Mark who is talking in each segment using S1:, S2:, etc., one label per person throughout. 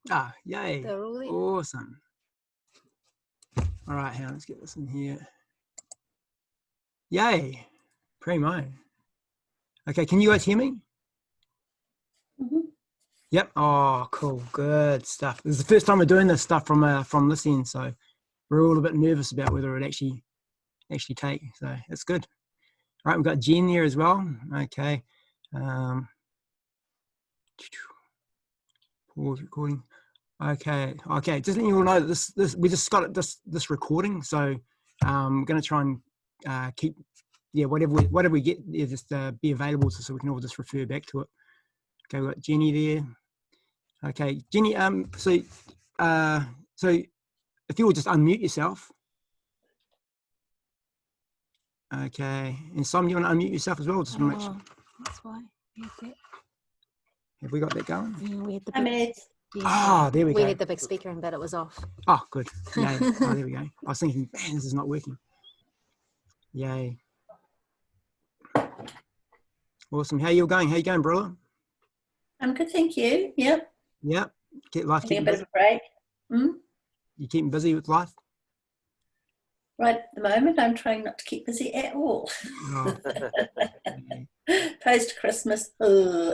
S1: Ah, yay.
S2: They're all in.
S1: Awesome. All right, hang on, let's get this in here. Yay. Primo. Okay, can you guys hear me?
S3: Mm-hmm.
S1: Yep. Oh, cool. Good stuff. This is the first time we're doing this stuff from this end, so we're all a bit nervous about whether it actually take. So it's good. All right, we've got Jen there as well. Okay. Pause recording. Okay. Just letting you all know that this we just got this recording, so we're going to try and keep whatever we get just be available so we can all just refer back to it. Okay, we've got Jenny there. Okay, Jenny. So if you will just unmute yourself. Okay, and Simon, you want to unmute yourself as well? Just make sure.
S2: That's why.
S1: Have we got that going?
S2: Yeah, we had the
S3: I mean,
S1: there we go.
S2: We had the big speaker in, but it was off.
S1: Oh, good. Yay. Oh, there we go. I was thinking, man, this is not working. Yay. Awesome. How you going? How you going, brother?
S3: I'm good, thank you. Yep.
S1: Yep. Get life.
S3: Having a bit of a break.
S1: You keeping busy with life?
S3: Right at the moment, I'm trying not to keep busy at all.
S1: Oh.
S3: Post Christmas.
S4: Yeah,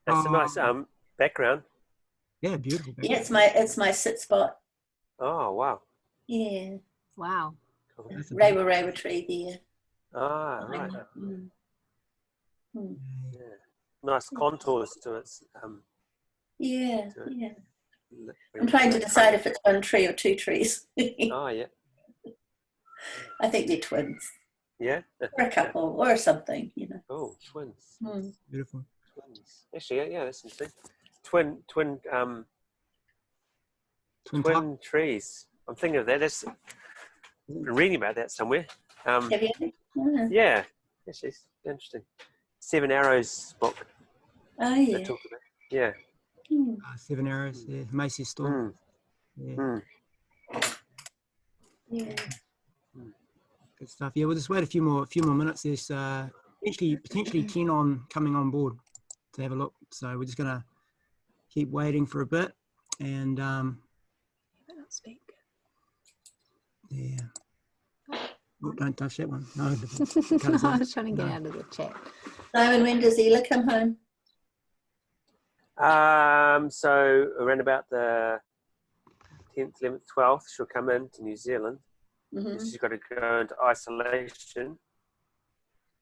S4: that's a nice background.
S1: Yeah, beautiful.
S3: Yeah, it's my sit spot.
S4: Oh wow.
S3: Yeah.
S2: Wow.
S4: Cool.
S3: Rawa tree there.
S4: Ah, right.
S3: Mm.
S4: Yeah. Nice contours to it.
S3: Yeah. I'm trying to decide if it's one tree or two trees.
S4: Oh yeah.
S3: I think they're twins.
S4: Yeah.
S3: Or a couple or something, you know.
S4: Oh, twins.
S1: Beautiful.
S4: Twins. Actually, yeah, that's interesting. Twin trees. I'm thinking of that. That's reading about that somewhere.
S3: Have you?
S4: Yeah. Actually, it's interesting. 7 Arrows book.
S3: Oh yeah.
S4: Talk about. Yeah.
S1: 7 Arrows. Yeah, Macy's store. Yeah.
S3: Yeah.
S1: Good stuff. Yeah, we'll just wait a few more minutes. There's potentially 10 coming on board to have a look. So we're just gonna keep waiting for a bit, and
S2: Speak.
S1: yeah. Oh, don't touch that one. No.
S2: I was trying to get out of the chat.
S3: Simon, when does Ela come home?
S4: So around about the 10th, 11th, 12th, she'll come into New Zealand. She's got to go into isolation,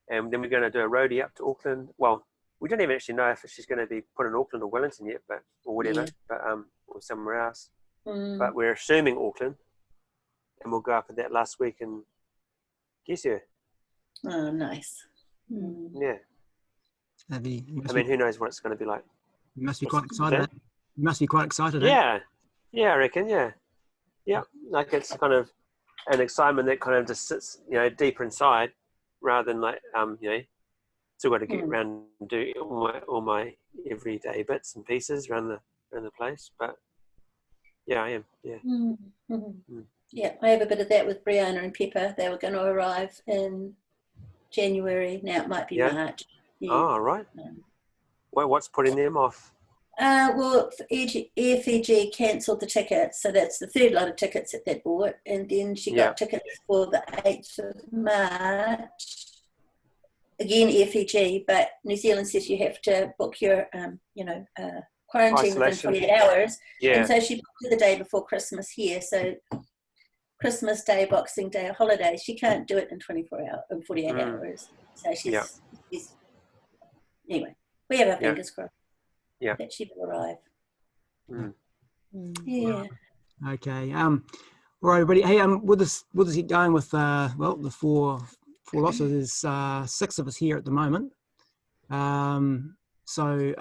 S4: and then we're going to do a roadie up to Auckland. Well, we don't even actually know if she's going to be put in Auckland or Wellington yet, or whatever, or somewhere else. But we're assuming Auckland, and we'll go up in that last week and guess you.
S3: Oh, nice.
S4: Yeah.
S1: I
S4: mean, who knows what it's going to be like?
S1: You must be quite excited. You must be quite excited.
S4: Yeah. Yeah, I reckon. Yeah. Yeah. Like it's kind of an excitement that kind of just sits, deeper inside, rather than like, still got to get around and do all my everyday bits and pieces around the place. But yeah, I am. Yeah.
S3: Yeah, I have a bit of that with Brianna and Pepper. They were going to arrive in January. Now it might be March. Yeah.
S4: Oh, right. Well, what's putting them off?
S3: Well, Air Fiji cancelled the tickets, so that's the third lot of tickets that they bought, and then she got tickets for the 8th of March. Again, Air Fiji, but New Zealand says you have to book your, quarantine
S4: Isolation.
S3: within 48 hours.
S4: Yeah.
S3: And so she booked it the day before Christmas here, so Christmas Day, Boxing Day, holiday, she can't do it in 48 hours. So she's anyway, we have our fingers crossed that she will arrive. Yeah.
S1: Okay. All right, everybody. Hey, we'll just get going with the four lots. So there's 6 of us here at the moment. So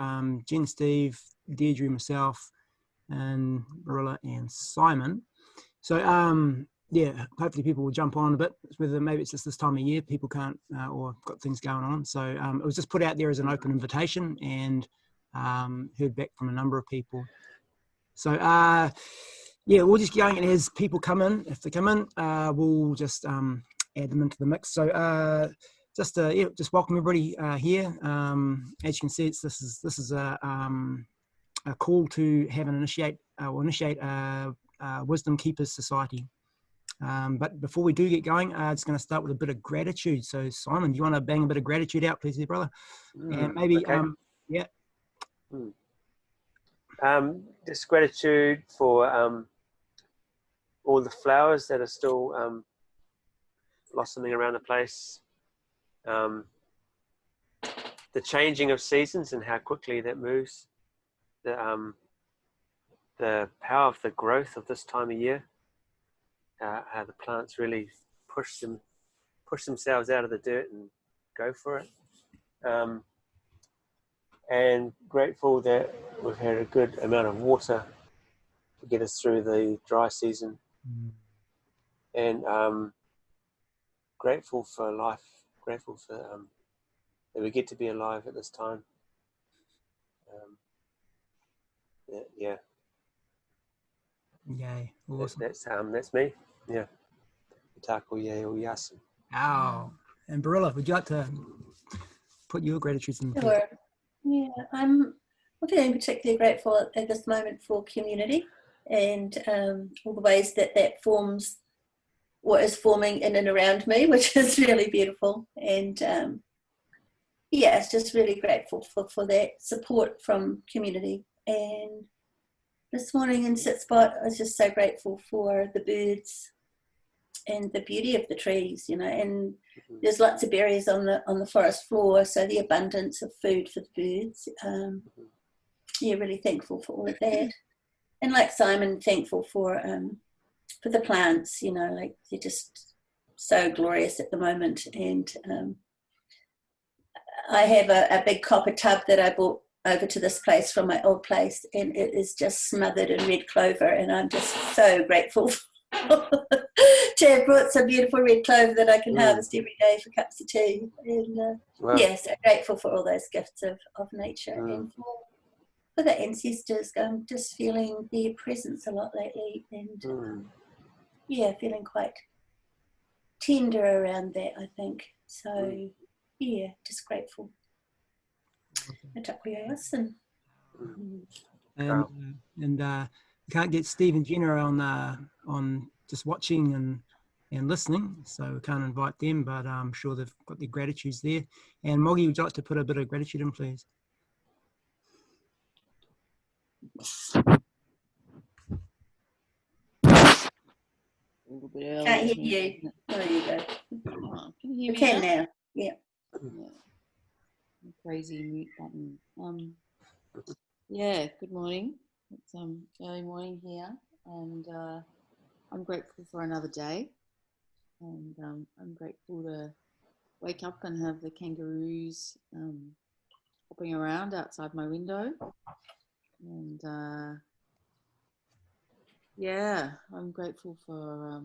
S1: Jen, Steve, Deirdre, myself, and Marilla and Simon. So hopefully people will jump on a bit. Whether maybe it's just this time of year, people can't or got things going on. So it was just put out there as an open invitation, and heard back from a number of people. So we'll just get going, and as people come in, if they come in, we'll just add them into the mix. So yeah, just welcome everybody here. As you can see, this is a call to have an initiate Wisdom Keepers Society. But before we do get going, it's going to start with a bit of gratitude. So Simon, do you want to bang a bit of gratitude out, please, dear brother? And maybe,
S4: okay.
S1: Yeah.
S4: Just gratitude for all the flowers that are still blossoming around the place. The changing of seasons and how quickly that moves. The power of the growth of this time of year. How the plants really push themselves out of the dirt and go for it. And grateful that we've had a good amount of water to get us through the dry season. And grateful for life, grateful for that we get to be alive at this time. Yeah.
S1: Yay, awesome.
S4: That's me. Yeah. TWKS1meet.
S1: Oh, and Barilla, would you like to put your gratitudes in?
S3: Sure. Yeah, I'm feeling particularly grateful at this moment for community and all the ways that forms what is forming in and around me, which is really beautiful. And yeah, it's just really grateful for that support from community. And this morning in Sit Spot, I was just so grateful for the birds and the beauty of the trees, you know, and there's lots of berries on the forest floor, so the abundance of food for the birds. Yeah, really thankful for all of that. And like Simon, thankful for the plants, you know, like they're just so glorious at the moment. And I have a big copper tub that I brought over to this place from my old place, and it is just smothered in red clover, and I'm just so grateful to have brought some beautiful red clover that I can harvest every day for cups of tea. And
S4: Wow.
S3: yeah, so grateful for all those gifts of nature and for the ancestors. I'm just feeling their presence a lot lately, and yeah, feeling quite tender around that, I think. So yeah, just grateful.
S1: And you can't get Steve and Jenna on just watching and listening, so we can't invite them, but I'm sure they've got their gratitudes there. And Moggy, would you like to put a bit of gratitude in, please?
S3: Can't hear you. There you go.
S5: Oh, can you hear me?
S3: We can now. Yeah.
S5: Crazy mute button. Yeah. Good morning. It's early morning here, and I'm grateful for another day, and I'm grateful to wake up and have the kangaroos hopping around outside my window, and yeah, I'm grateful for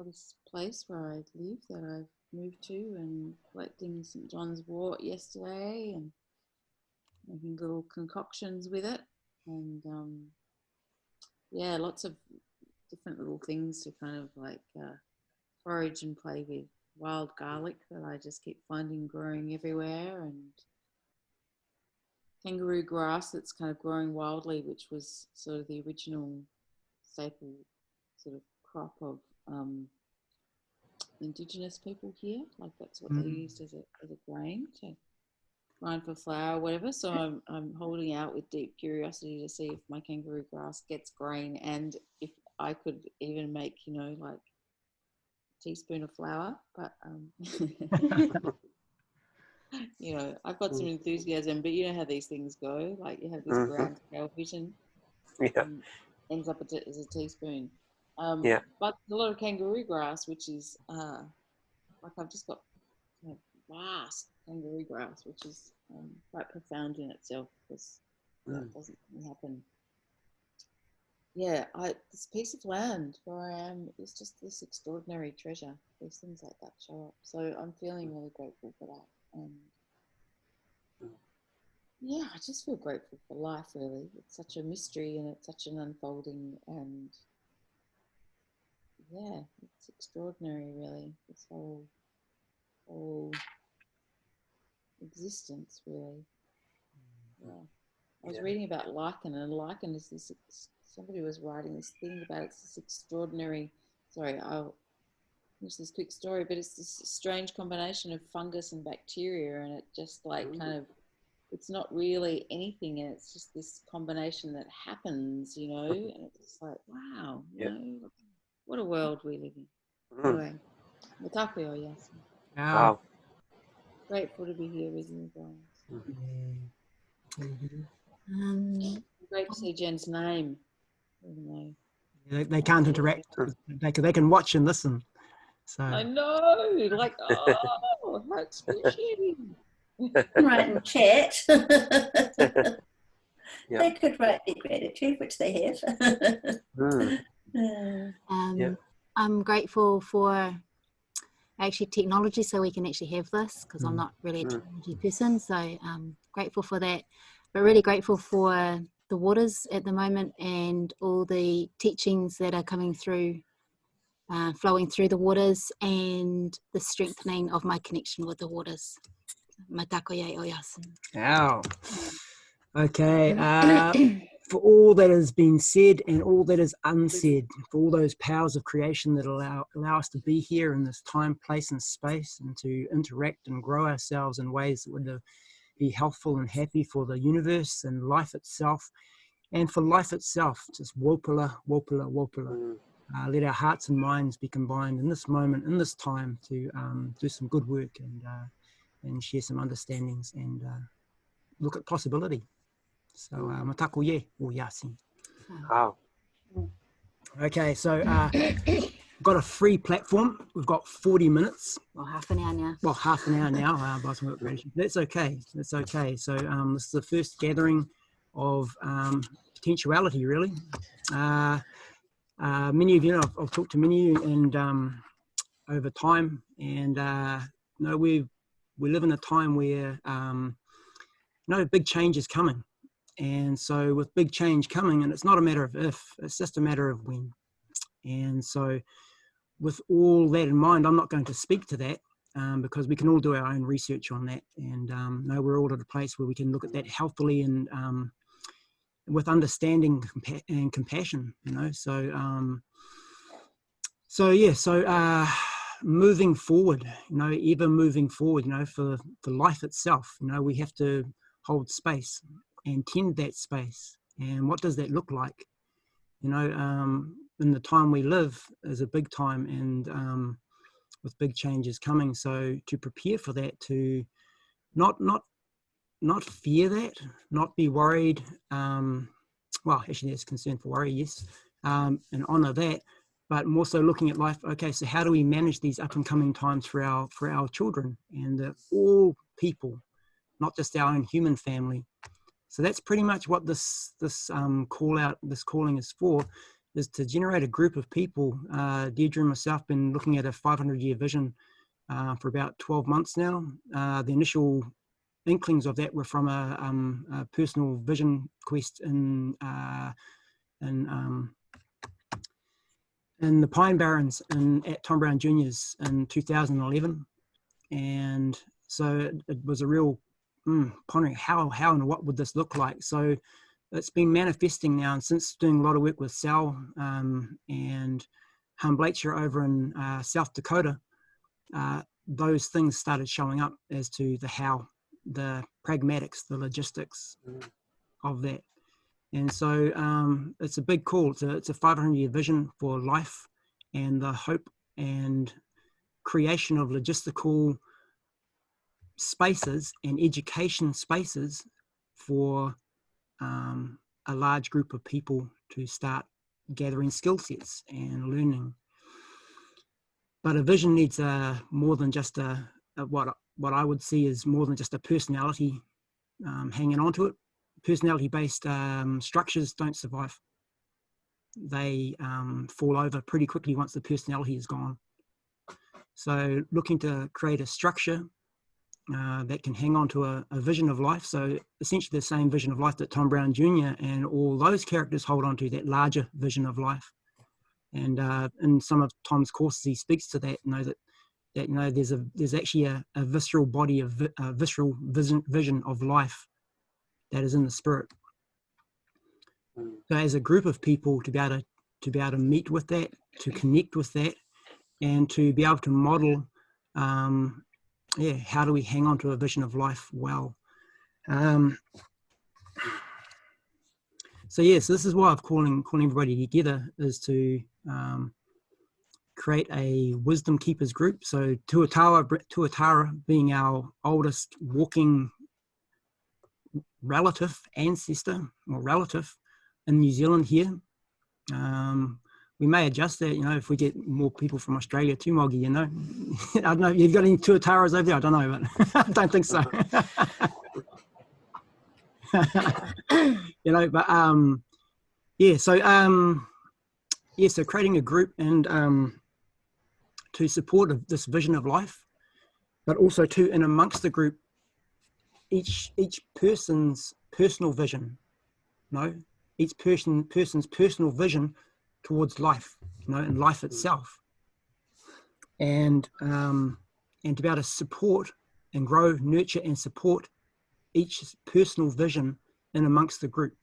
S5: this place where I live that I've moved to, and collecting St. John's wort yesterday and making little concoctions with it, and yeah, lots of different little things to kind of like forage and play with. Wild garlic that I just keep finding growing everywhere, and kangaroo grass that's kind of growing wildly, which was sort of the original staple sort of crop of Indigenous people here. Like that's what they used as a grain to grind for flour or whatever. So I'm holding out with deep curiosity to see if my kangaroo grass gets grain, and if I could even make, you know, like a teaspoon of flour. But you know, I've got some enthusiasm, but you know how these things go. Like you have this grand scale vision.
S4: Yeah.
S5: Ends up as a teaspoon.
S4: Yeah.
S5: But a lot of kangaroo grass, which is like I've just got kind of vast kangaroo grass, which is quite profound in itself, because that doesn't really happen. Yeah, this piece of land where I am is just this extraordinary treasure. These things like that show up. So I'm feeling really grateful for that. And yeah, I just feel grateful for life, really. It's such a mystery, and it's such an unfolding, and yeah, it's extraordinary, really. This whole whole existence, really. Yeah. I was reading about lichen, and lichen is this, somebody was writing this thing about it's this extraordinary, sorry, I'll finish this quick story, but it's this strange combination of fungus and bacteria, and it just like kind of, it's not really anything, and it's just this combination that happens, you know, and it's like, wow, you know, what a world we live in. Anyway, Matakuyo, yes.
S4: Wow.
S5: Grateful to be here with you guys. Great to see Jen's name.
S1: They can't interact. They can watch and listen. So
S5: I know, like, oh, how squishy.
S3: Write in chat.
S4: Yeah.
S3: They could write their gratitude, which they have.
S2: I'm grateful for actually technology, so we can actually have this, because I'm not really a technology person, so I'm grateful for that, but really grateful for the waters at the moment and all the teachings that are coming through, flowing through the waters, and the strengthening of my connection with the waters. Matakoye oyasin.
S1: Ow. Okay. For all that has been said and all that is unsaid, for all those powers of creation that allow us to be here in this time, place, and space, and to interact and grow ourselves in ways that would be healthful and happy for the universe and life itself, and for life itself, just wopala, wopala, wopala. Let our hearts and minds be combined in this moment, in this time, to do some good work and share some understandings and look at possibility. So, matakuye o yasin.
S4: Wow.
S1: Okay, so got a free platform. We've got 40 minutes.
S2: Well, half an hour now.
S1: Well, half an hour now. That's okay. That's okay. So this is the first gathering of potentiality, really. Many of you know, I've talked to many of you, and over time, and we live in a time where big change is coming. And so with big change coming, and it's not a matter of if, it's just a matter of when. And so with all that in mind, I'm not going to speak to that because we can all do our own research on that. And we're all at a place where we can look at that healthily and with understanding and compassion, you know. So moving forward, you know, ever moving forward, you know, for life itself, you know, we have to hold space and tend that space. And what does that look like? You know, in the time we live is a big time, and with big changes coming. So to prepare for that, to not fear that, not be worried. Well, actually, there's concern for worry, yes, and honor that. But more so looking at life. Okay, so how do we manage these up and coming times for our children and all people, not just our own human family? So that's pretty much what this calling is for, is to generate a group of people. Deirdre and myself been looking at a 500-year vision for about 12 months now. The initial inklings of that were from a personal vision quest in the Pine Barrens at Tom Brown Jr.'s in 2011. And so it was a real pondering how and what would this look like. So it's been manifesting now, and since doing a lot of work with Sal and Humblacher over in South Dakota, those things started showing up as to the how, the pragmatics, the logistics of that. And so it's a big call. It's a 500-year vision for life and the hope and creation of logistical spaces and education spaces for a large group of people to start gathering skill sets and learning. But a vision needs more than just what I would see is more than just a personality hanging on to it. Personality-based structures don't survive. They fall over pretty quickly once the personality is gone. So looking to create a structure that can hang on to a vision of life. So essentially the same vision of life that Tom Brown Jr. and all those characters hold on to, that larger vision of life. And in some of Tom's courses, he speaks to that, you know, that that, you know, there's actually a visceral body of a visceral vision of life that is in the spirit. So as a group of people, to be able to meet with that, to connect with that, and to be able to model, how do we hang on to a vision of life well? So this is why I'm calling everybody together, is to create a wisdom keepers group. So Tuatara being our oldest walking ancestor in New Zealand here. We may adjust that, you know, if we get more people from Australia to Mogi, you know. I don't know, you've got any Tuataras over there? I don't know, but I don't think so. You know, but so creating a group and to support this vision of life, but also to, in amongst the group, each person's personal vision, you know, each person's personal vision towards life, you know, and life itself, and to be able to support and grow, nurture and support each personal vision in amongst the group.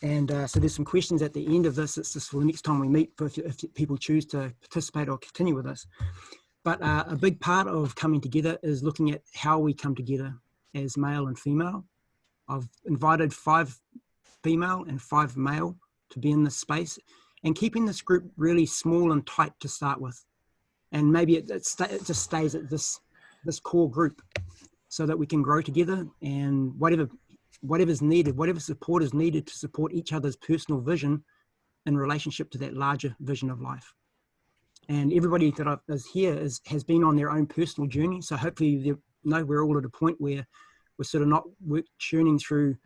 S1: And so there's some questions at the end of this. It's just for the next time we meet, if people choose to participate or continue with us. But a big part of coming together is looking at how we come together as male and female. I've invited 5 female and 5 male to be in this space, and keeping this group really small and tight to start with. And maybe it just stays at this core group, so that we can grow together, and whatever's needed, whatever support is needed to support each other's personal vision in relationship to that larger vision of life. And everybody that is here has been on their own personal journey. So hopefully, we're all at a point where we're sort of not churning through.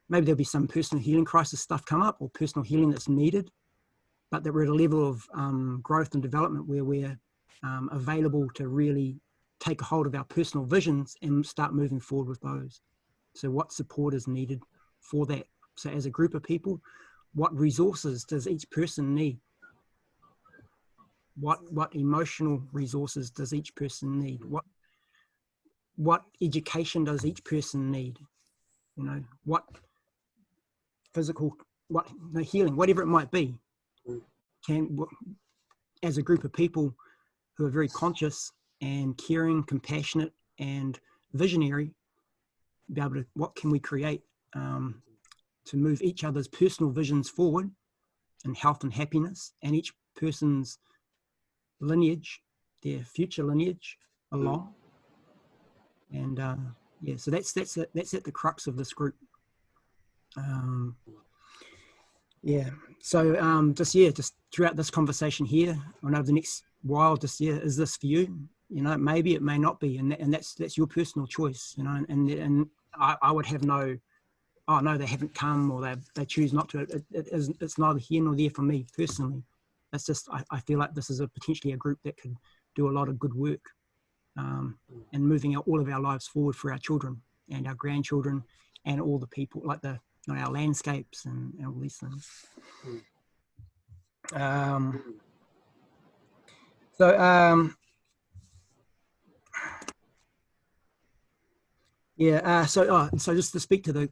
S1: Maybe there'll be some personal healing crisis stuff come up, or personal healing that's needed, but that we're at a level of growth and development where we're available to really take a hold of our personal visions and start moving forward with those. So what support is needed for that? So as a group of people, what resources does each person need? What emotional resources does each person need? What education does each person need? You know, what physical, healing, whatever it might be, as a group of people who are very conscious and caring, compassionate and visionary, be able to, what can we create to move each other's personal visions forward in health and happiness, and each person's lineage, their future lineage along. And so that's at the crux of this group. So just throughout this conversation here, I know the next while, is this for you? You know, maybe it may not be, and that's your personal choice. You know, and I would have no, oh no, they haven't come, or they choose not to. It's neither here nor there for me personally. That's just, I feel like this is potentially a group that could do a lot of good work, and moving all of our lives forward for our children and our grandchildren and all the people, like our landscapes and all these things. So just to speak to the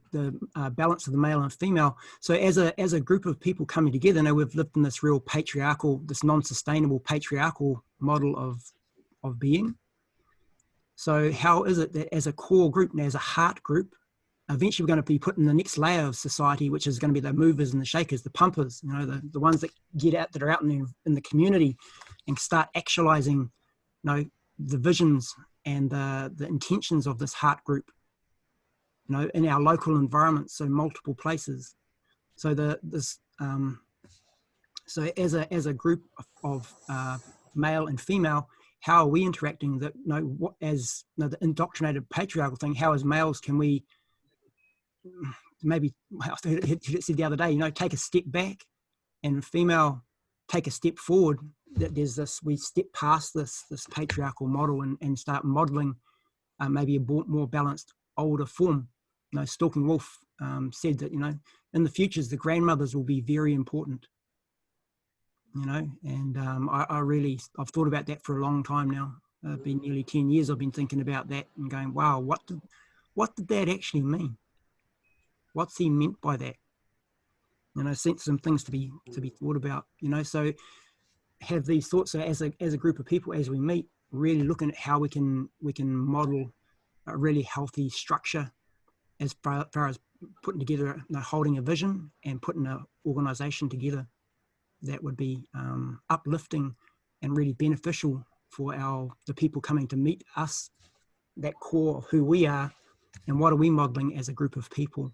S1: balance of the male and female. So as a group of people coming together, now we've lived in this real patriarchal, this non-sustainable patriarchal model of being. So how is it that as a core group and as a heart group, eventually we're going to be put in the next layer of society, which is going to be the movers and the shakers, the pumpers, you know, the ones that are out in the community and start actualizing, you know, the visions and the intentions of this heart group, you know, in our local environments, so multiple places. So so as a group of male and female, how are we interacting? That, you know, what, as, you know, the indoctrinated patriarchal thing, how as males can we maybe, I said the other day, you know, take a step back, and female take a step forward, that there's this, we step past this patriarchal model and start modeling maybe a more balanced older form. You know, Stalking Wolf said that, you know, in the futures, the grandmothers will be very important. you know, and I've thought about that for a long time now. Been nearly 10 years I've been thinking about that and going, wow, what did that actually mean? What's he meant by that? You know, some things to be thought about, you know. So have these thoughts. So as a group of people, as we meet, really looking at how we can model a really healthy structure as far as putting together, you know, holding a vision and putting an organization together that would be uplifting and really beneficial for the people coming to meet us, that core of who we are and what are we modeling as a group of people.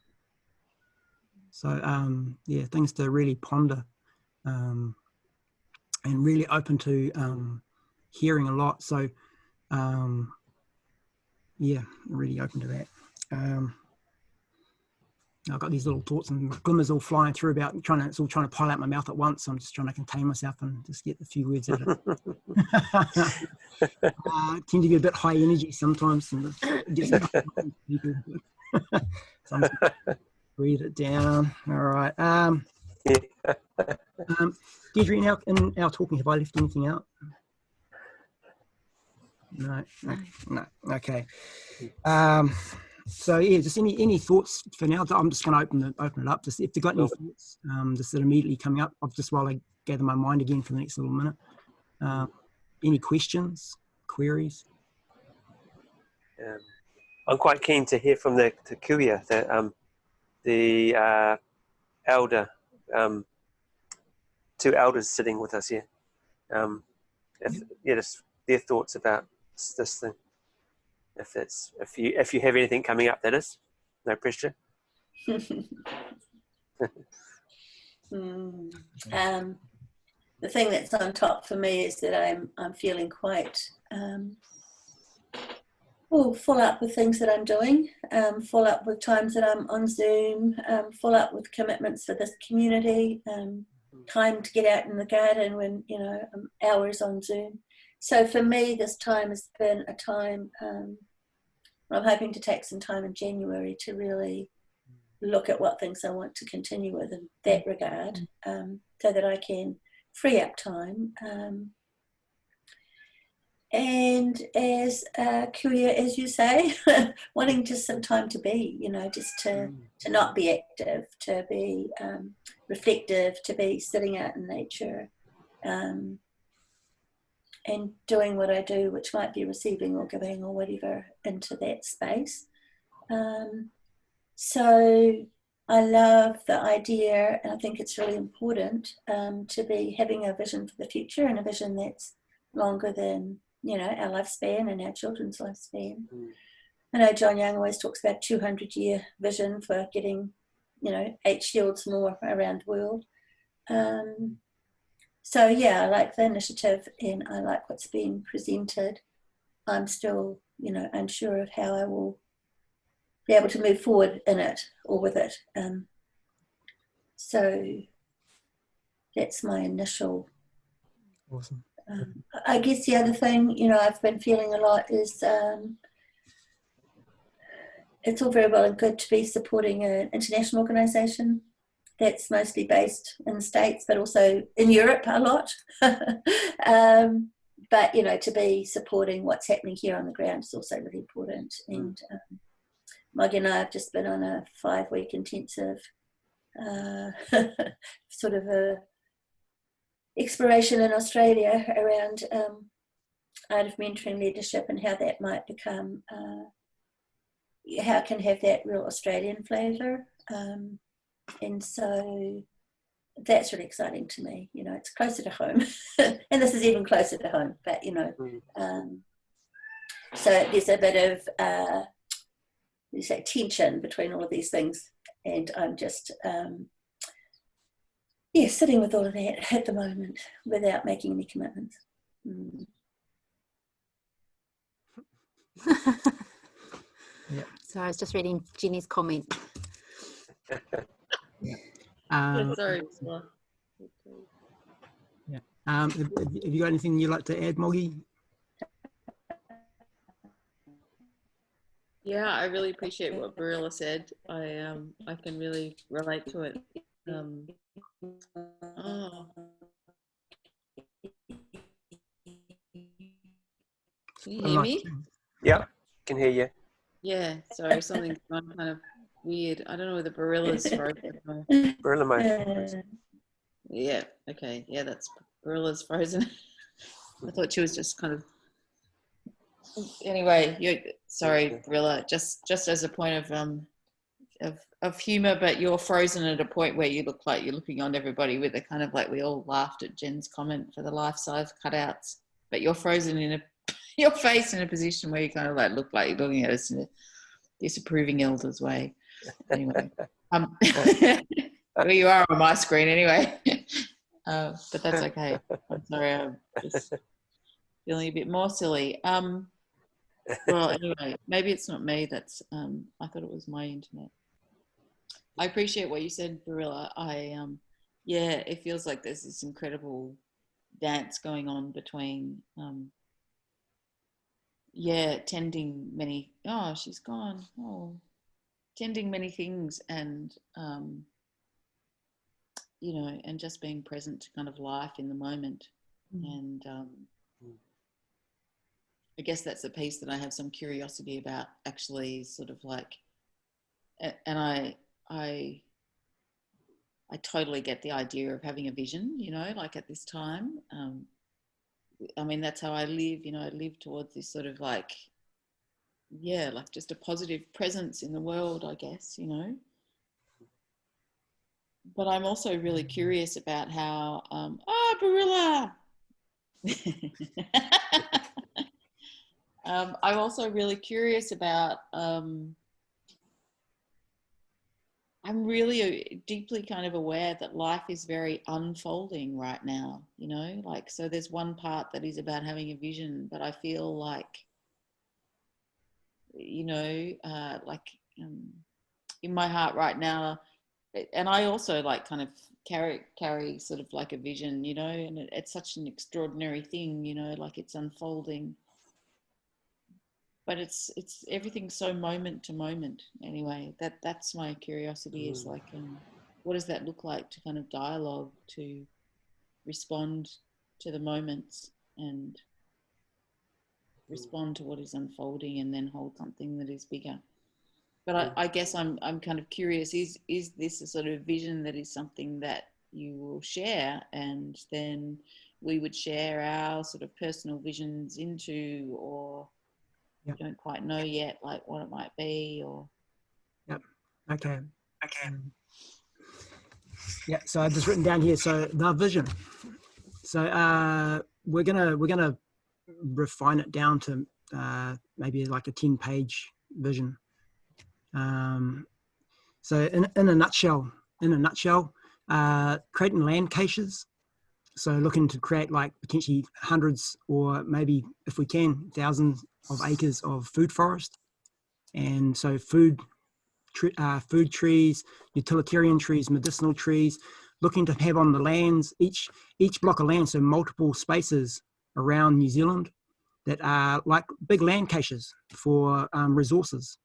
S1: So yeah, things to really ponder, and really open to hearing a lot. So yeah, really open to that. I've got these little thoughts and glimmers all flying through about it's all trying to pile out my mouth at once. So I'm just trying to contain myself and just get a few words out of it. Tend to get a bit high energy sometimes and just people. So I'm just breathe it down. All right. Deirdre, in our talking, have I left anything out? No. Okay. So yeah, just any thoughts for now? I'm just going to open it up. Just if you've got any thoughts, just that immediately coming up, just while I gather my mind again for the next little minute. Any questions, queries?
S4: I'm quite keen to hear from the kuia, the elder, 2 elders sitting with us here. Just their thoughts about this thing. If you have anything coming up, that is, no pressure.
S3: The thing that's on top for me is that I'm feeling quite full up with things that I'm doing, full up with times that I'm on Zoom, full up with commitments for this community, time to get out in the garden when, you know, hours on Zoom. So for me, this time has been a time, I'm hoping to take some time in January to really look at what things I want to continue with in that regard, so that I can free up time. And as kuia, as you say, wanting just some time to be, you know, just to not be active, to be reflective, to be sitting out in nature, and doing what I do, which might be receiving or giving or whatever into that space. So I love the idea, and I think it's really important to be having a vision for the future, and a vision that's longer than, you know, our lifespan and our children's lifespan. I know John Young always talks about 200-year vision for getting, you know, 8 shields more around the world. So yeah, I like the initiative and I like what's being presented. I'm still, you know, unsure of how I will be able to move forward in it or with it. So that's my initial.
S1: Awesome.
S3: I guess the other thing, you know, I've been feeling a lot is it's all very well and good to be supporting an international organisation that's mostly based in the States, but also in Europe a lot. But, you know, to be supporting what's happening here on the ground is also really important. And Maggie and I have just been on a 5-week intensive sort of a exploration in Australia around art of mentoring leadership and how that might become, how it can have that real Australian flavour. And so that's really exciting to me. You know, it's closer to home. And this is even closer to home, but, you know, so there's a bit of, you say, tension between all of these things. And I'm just, sitting with all of that at the moment without making any commitments.
S1: Yeah.
S2: So I was just reading Jenny's comment.
S5: Sorry.
S1: Yeah. Have you got anything you'd like to add, Moggy?
S5: Yeah, I really appreciate what Barilla said. I can really relate to it. Can you hear me?
S4: Yeah, can hear you.
S5: Yeah, sorry, something's gone kind of weird. I don't know whether Barilla's frozen.
S4: Barilla might.
S5: Yeah, okay. Yeah, that's Barilla's frozen. I thought she was just kind of. Anyway, sorry, Barilla. Just as a point of humor, but you're frozen at a point where you look like you're looking on everybody with a kind of like we all laughed at Jen's comment for the life-size cutouts, but you're frozen in your face in a position where you kind of like look like you're looking at us in a disapproving elder's way. Anyway, well, you are on my screen anyway, but that's okay. I'm sorry, I'm just feeling a bit more silly. Well, anyway, maybe it's not me. That's I thought it was my internet. I appreciate what you said, Barilla. Yeah, it feels like there's this incredible dance going on between, tending many. Oh, she's gone. Oh, tending many things, and and just being present to kind of life in the moment. And I guess that's a piece that I have some curiosity about. Actually, sort of like, and I totally get the idea of having a vision, like at this time. I mean, that's how I live, I live towards this sort of like, like just a positive presence in the world, I guess, But I'm also really curious about how, Barilla! I'm also really curious about, I'm really deeply kind of aware that life is very unfolding right now, like, so there's one part that is about having a vision, but I feel like, in my heart right now, and I also like kind of carry sort of like a vision, and it's such an extraordinary thing, like it's unfolding. But it's everything so moment to moment. Anyway, that's my curiosity is like, what does that look like to kind of dialogue, to respond to the moments and respond to what is unfolding, and then hold something that is bigger. But I guess I'm kind of curious, is this a sort of vision that is something that you will share, and then we would share our sort of personal visions into, or you don't quite know yet, like what it might be, or.
S1: Yep. Okay. Yeah. So I've just written down here. So the vision. So we're gonna refine it down to maybe like a 10-page vision. So in a nutshell, creating land caches. So looking to create like potentially hundreds, or maybe if we can, thousands of acres of food forest. And so food trees, utilitarian trees, medicinal trees, looking to have on the lands, each block of land, so multiple spaces around New Zealand that are like big land caches for resources,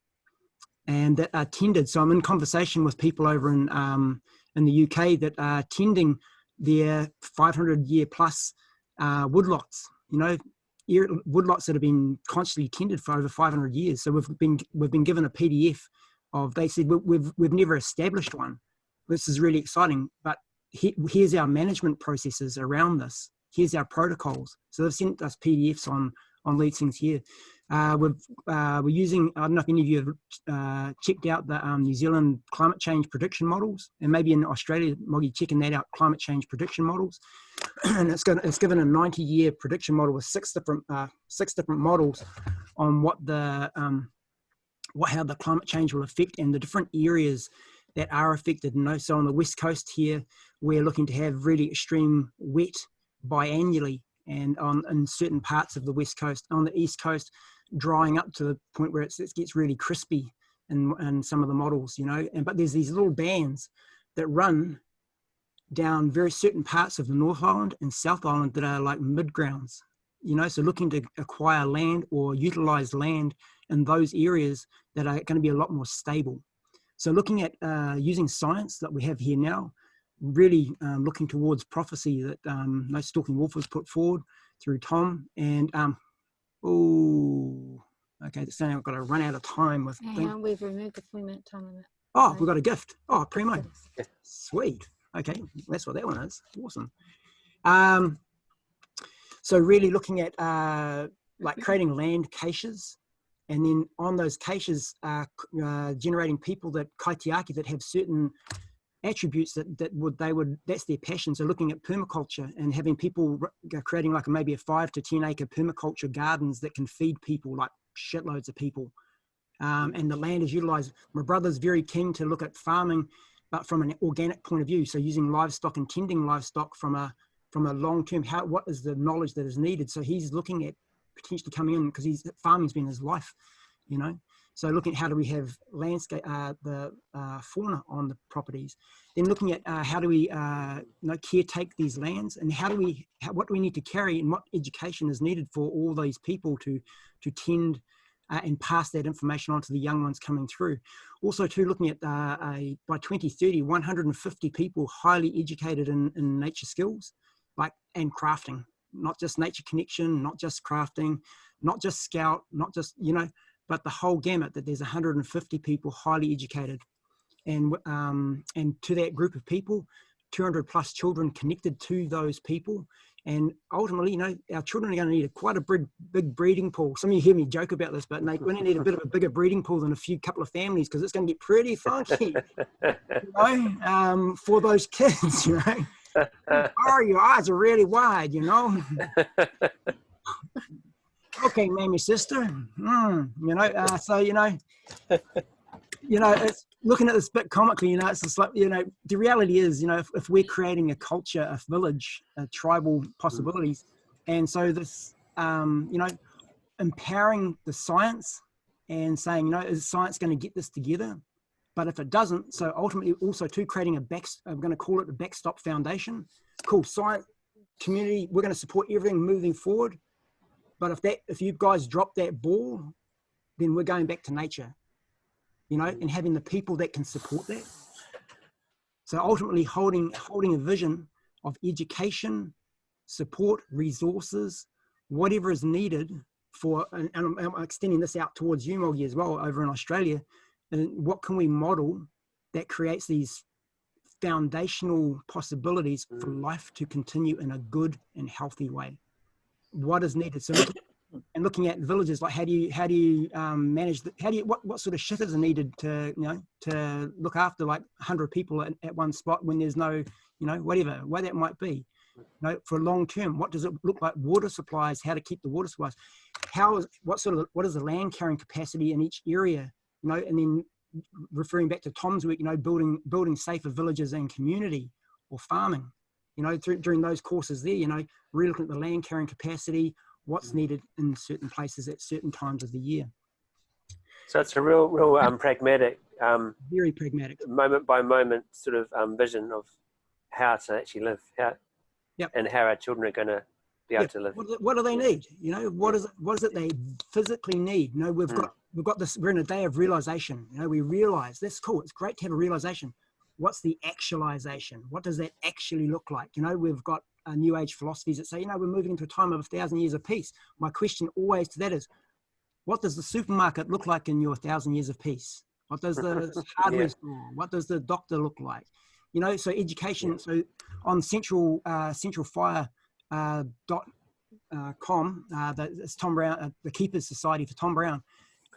S1: and that are tended. So I'm in conversation with people over in the UK that are tending their 500-year plus woodlots, woodlots that have been constantly tended for over 500 years. So we've been given a PDF of, they said, we've never established one. This is really exciting, but here's our management processes around this. Here's our protocols. So they've sent us PDFs on these things here. We're using, I don't know if any of you have checked out the New Zealand climate change prediction models, and maybe in Australia, Moggy, checking that out, climate change prediction models. And it's given a 90-year prediction model with six different models on how the climate change will affect, and the different areas that are affected. So on the West Coast here, we're looking to have really extreme wet biannually, and in certain parts of the West Coast. On the East Coast, drying up to the point where it gets really crispy in some of the models, but there's these little bands that run down very certain parts of the North Island and South Island that are like mid-grounds, so looking to acquire land or utilize land in those areas that are going to be a lot more stable. So looking at using science that we have here now, really looking towards prophecy that No Stalking Wolf was put forward through Tom, and Oh, okay. It's saying I've got to run out of time with.
S2: We've removed the 3-minute time limit.
S1: Oh, we've got a gift. Oh, primo.
S4: Yeah.
S1: Sweet. Okay, that's what that one is. Awesome. So really looking at like creating land caches, and then on those caches, generating people that kaitiaki that have certain attributes that's their passion. So looking at permaculture and having people creating like maybe a 5 to 10 acre permaculture gardens that can feed people, like shitloads of people. And the land is utilized. My brother's very keen to look at farming, but from an organic point of view. So using livestock and tending livestock from a long-term, what is the knowledge that is needed? So he's looking at potentially coming in, because farming's been his life, you know. So looking at how do we have landscape, the fauna on the properties. Then looking at how do we caretake these lands, and what do we need to carry, and what education is needed for all these people to tend and pass that information on to the young ones coming through. Also too, looking at by 2030, 150 people highly educated in nature skills, and crafting, not just nature connection, not just crafting, not just scout, not just, but the whole gamut, that there's 150 people highly educated. And to that group of people, 200 plus children connected to those people. And ultimately, our children are going to need quite a big breeding pool. Some of you hear me joke about this, but we're going to need a bit of a bigger breeding pool than a couple of families, because it's going to get pretty funky, for those kids, Oh, your eyes are really wide, Okay, mammy sister. It's looking at this bit comically, it's just like, the reality is, if we're creating a culture, a village, tribal possibilities, and so this, empowering the science and saying, is science going to get this together? But if it doesn't, so ultimately also too creating I'm going to call it a backstop foundation. Cool, science community, we're going to support everything moving forward. But if you guys drop that ball, then we're going back to nature, and having the people that can support that. So ultimately holding a vision of education, support, resources, whatever is needed for, and I'm extending this out towards you, Mogi, as well, over in Australia. And what can we model that creates these foundational possibilities for life to continue in a good and healthy way? What is needed? So looking at villages, like how do you manage what sort of shit is needed to look after like 100 people at one spot when there's no whatever way that might be, for long term. What does it look like? Water supplies, how to keep the water supplies, what is the land carrying capacity in each area, and then referring back to Tom's work, building safer villages and community, or farming, during those courses there, really looking at the land carrying capacity, what's needed in certain places at certain times of the year.
S4: So it's a real pragmatic,
S1: very pragmatic,
S4: moment by moment sort of vision of how to actually live, and how our children are going to be able to live.
S1: What do they need? What is it they physically need? We've got this. We're in a day of realization. We realize that's cool. It's great to have a realization. What's the actualization? What does that actually look like? We've got new age philosophies that say, we're moving into a time of 1,000 years of peace. My question always to that is, what does the supermarket look like in your 1,000 years of peace? What does the hardware store? What does the doctor look like? So education. So on centralfire.com, it's Tom Brown, the Keepers Society for Tom Brown.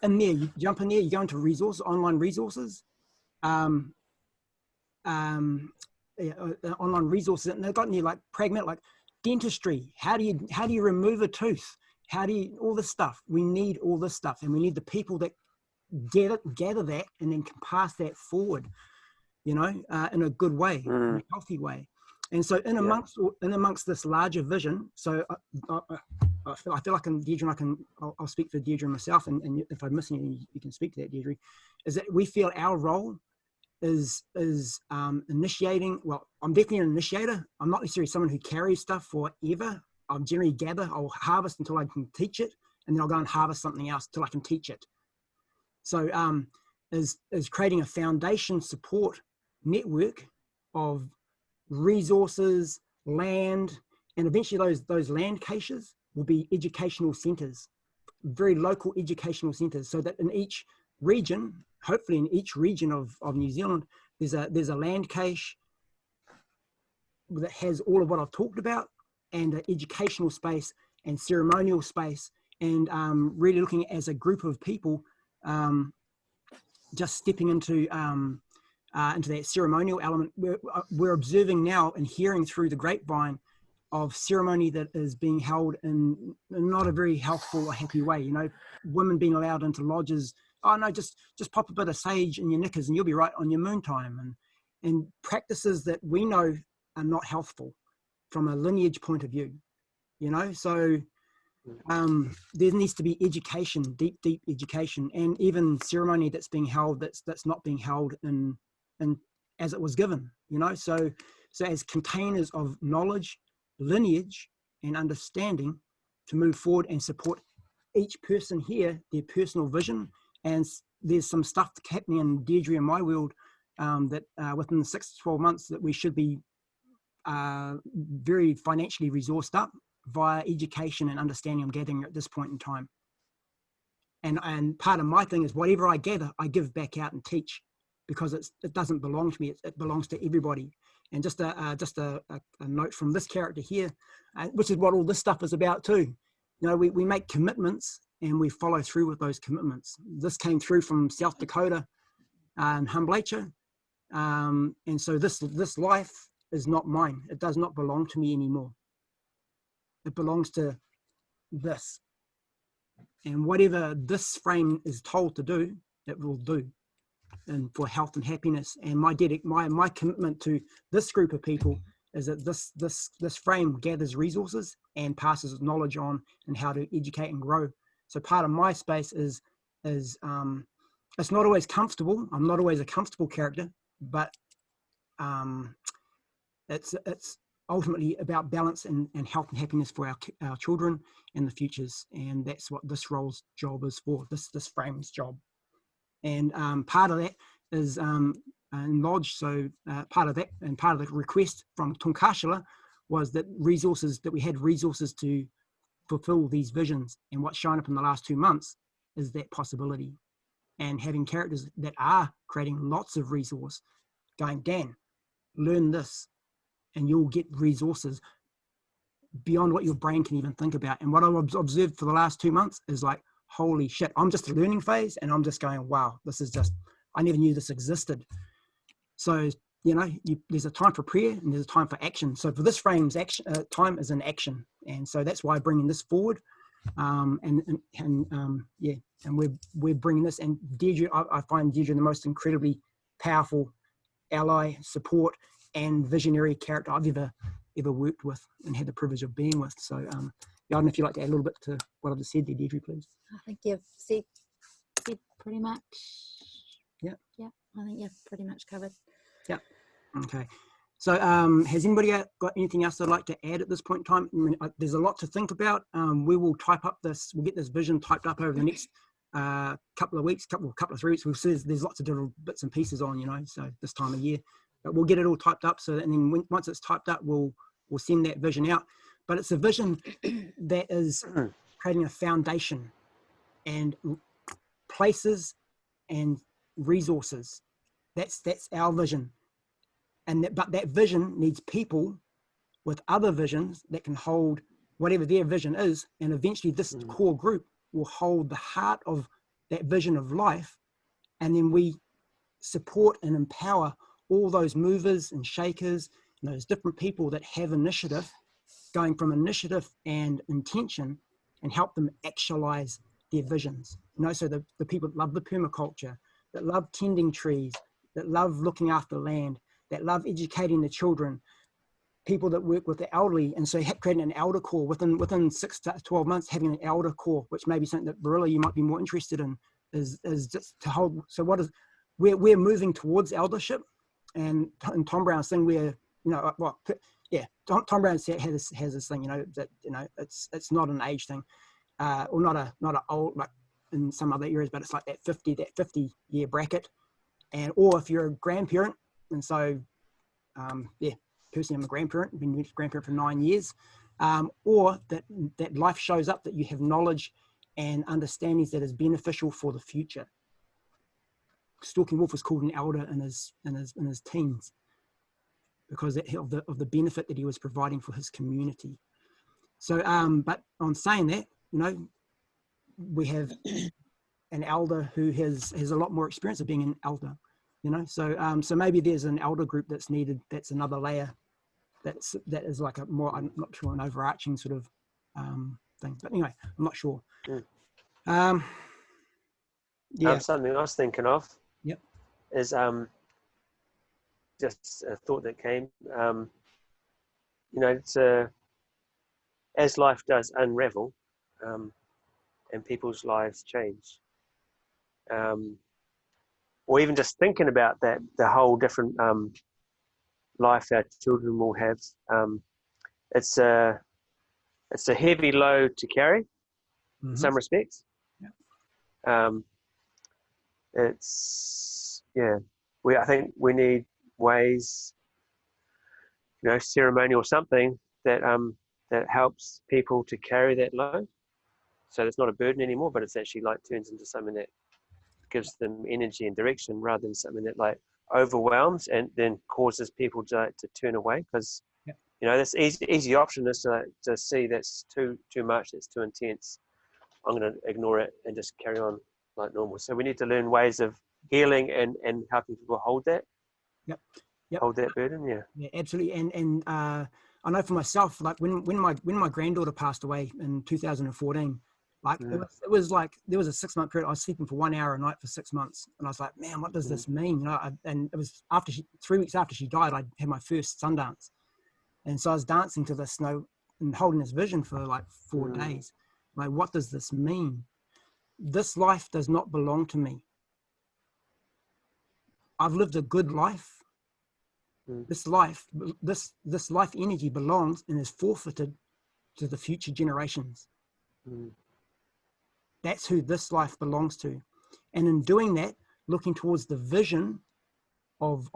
S1: And there, you jump in there, you go into online resources, online resources, and they've got near like pragmatic, like dentistry. How do you remove a tooth? All this stuff. We need all this stuff, and we need the people that gather that and then can pass that forward, in a good way, in a healthy way. And so in amongst this larger vision, so I feel like Deirdre and I'll speak for Deirdre and myself, and if I'm missing anything, you can speak to that, Deirdre, is that we feel our role is initiating. Well, I'm definitely an initiator. I'm not necessarily someone who carries stuff forever. I'll generally gather, I'll harvest until I can teach it, and then I'll go and harvest something else till I can teach it. So is creating a foundation support network of resources, land, and eventually those land caches will be educational centers. very local educational centres, so that in each region, hopefully in each region of New Zealand, there's a land cache that has all of what I've talked about, and an educational space and ceremonial space, and really looking as a group of people, just stepping into that ceremonial element. We're observing now and hearing through the grapevine of ceremony that is being held in not a very healthful or happy way. You know, women being allowed into lodges. Oh no, just pop a bit of sage in your knickers and you'll be right on your moon time, and practices that we know are not healthful from a lineage point of view. You know, so there needs to be education, deep education, and even ceremony that's being held that's not being held in as it was given. You know, so as containers of knowledge, lineage, and understanding to move forward and support each person here, their personal vision. And there's some stuff happening in Deirdre and my world that within the 6 to 12 months that we should be very financially resourced up via education and understanding I'm gathering at this point in time. And part of my thing is whatever I gather, I give back out and teach, because it doesn't belong to me. It belongs to everybody. And just a note from this character here, which is what all this stuff is about too. You know, we make commitments and we follow through with those commitments. This came through from South Dakota and Humblacher. And so this life is not mine. It does not belong to me anymore. It belongs to this. And whatever this frame is told to do, it will do. And for health and happiness. And my commitment to this group of people is that this frame gathers resources and passes knowledge on and how to educate and grow. So part of my space is it's not always comfortable. I'm not always a comfortable character, but it's ultimately about balance and health and happiness for our children and the futures. And that's what this role's job is for, this frame's job. And part of that is in Lodge. So part of that and part of the request from Tunkashila was that we had resources to fulfill these visions. And what's shown up in the last 2 months is that possibility. And having characters that are creating lots of resource, going, Dan, learn this, and you'll get resources beyond what your brain can even think about. And what I've observed for the last 2 months is like, holy shit, I'm just a learning phase, and I'm just going, wow, this is just, I never knew this existed. So, you know, there's a time for prayer and there's a time for action. So for this frame's action, time is in action. And so that's why I'm bringing this forward. And we're bringing this, and Deirdre, I find Deirdre the most incredibly powerful ally, support, and visionary character I've ever worked with and had the privilege of being with. So I don't know if you'd like to add a little bit to what I've just said there, Deirdre, please.
S2: I think you've said pretty much.
S1: Yeah.
S2: Yeah, I think you've pretty much covered.
S1: Yeah. Okay. So has anybody got anything else they'd like to add at this point in time? I mean, there's a lot to think about. We will type up we'll get this vision typed up over the next couple of weeks, couple of 3 weeks. We'll see there's lots of different bits and pieces on, you know, so this time of year. But we'll get it all typed up, so that, and then once it's typed up, we'll send that vision out. But it's a vision that is creating a foundation and places and resources. That's our vision. But that vision needs people with other visions that can hold whatever their vision is, and eventually this core group will hold the heart of that vision of life, and then we support and empower all those movers and shakers and those different people that have initiative, going from initiative and intention, and help them actualize their visions. You know, so the people that love the permaculture, that love tending trees, that love looking after land, that love educating the children, people that work with the elderly. And so creating an elder core within 6 to 12 months, having an elder core, which may be something that Barilla you might be more interested in, is just to hold. So we're moving towards eldership, and Tom Brown's thing where, you know, well, yeah, Tom Brown has this thing, you know, that, you know, it's not an age thing, or not a old, like in some other areas, but it's like that 50 year bracket. And, or if you're a grandparent, and so, personally, I'm a grandparent, been a grandparent for 9 years, or that life shows up that you have knowledge and understandings that is beneficial for the future. Stalking Wolf was called an elder in his teens because of the benefit that he was providing for his community. So, but on saying that, you know, we have an elder who has a lot more experience of being an elder, you know. So, so maybe there's an elder group that's needed. That's another layer. That is like a more, I'm not sure, an overarching sort of thing. But anyway, I'm not sure. Yeah.
S4: Something I was thinking of.
S1: Yep.
S4: Is just a thought that came. You know, it's as life does unravel, and people's lives change, or even just thinking about that, the whole different life our children will have. It's a heavy load to carry in some respects. Yeah. I think we need ways, you know, ceremony or something that that helps people to carry that load, so it's not a burden anymore, but it's actually like turns into something that gives them energy and direction, rather than something that like overwhelms and then causes people to turn away. Because you know, this easy option is to see that's too much, it's too intense, I'm going to ignore it and just carry on like normal. So we need to learn ways of healing and helping people hold that.
S1: Yep.
S4: Hold that burden.
S1: Yeah, absolutely. And I know for myself, like when my granddaughter passed away in 2014, like it was like there was a 6-month period. I was sleeping for 1 hour a night for 6 months, and I was like, man, what does this mean? You know, and it was 3 weeks after she died, I had my first Sundance, and so I was dancing to this, you know, and holding this vision for like 4 days. Like, what does this mean? This life does not belong to me. I've lived a good life. This life energy belongs and is forfeited to the future generations. That's who this life belongs to. And in doing that, looking towards the vision of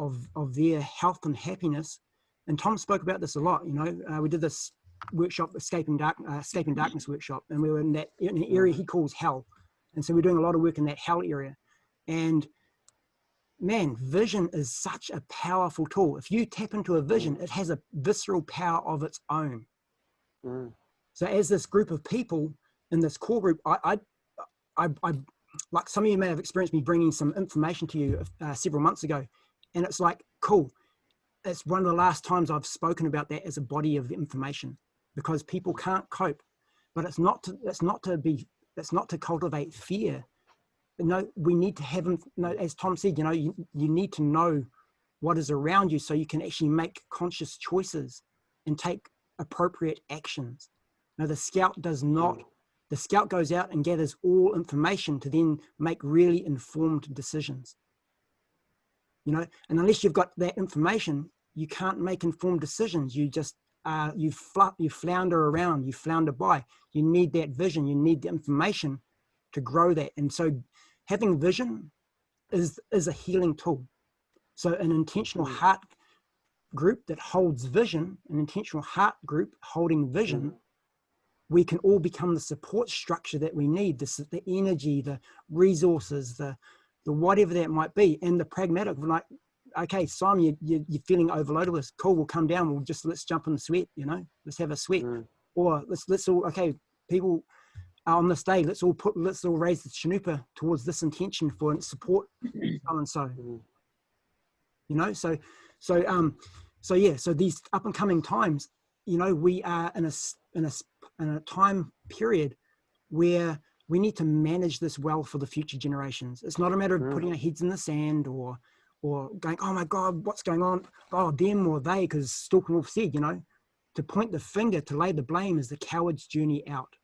S1: their health and happiness, and Tom spoke about this a lot, you know, we did this workshop, Escaping Darkness workshop, and we were in an area he calls hell. And so we're doing a lot of work in that hell area. And man, vision is such a powerful tool. If you tap into a vision, it has a visceral power of its own. So as this group of people in this core group, I like some of you may have experienced me bringing some information to you several months ago. And it's like, cool. It's one of the last times I've spoken about that as a body of information, because people can't cope. But it's not to cultivate fear. No, we need to have, you know, as Tom said, you know, you need to know what is around you so you can actually make conscious choices and take appropriate actions. Now, the scout does not. The scout goes out and gathers all information to then make really informed decisions. You know, and unless you've got that information, you can't make informed decisions. You just you flounder around, you flounder by. You need that vision. You need the information to grow that. And so having vision is a healing tool. So an intentional heart group that holds vision, an intentional heart group holding vision, we can all become the support structure that we need, the energy, the resources, the whatever that might be, and the pragmatic, like, okay, Simon, you're feeling overloaded with this. Cool, we'll come down. Let's jump in the sweat, you know, let's have a sweat. Or let's all, okay, people on this day, let's all raise the chanupa towards this intention for support, so and so. You know, so these up and coming times, you know, we are in a time period where we need to manage this well for the future generations. It's not a matter of putting our heads in the sand or going, oh my God, what's going on? Oh, them or they, because Stalking Wolf said, you know, to point the finger, to lay the blame is the coward's journey out.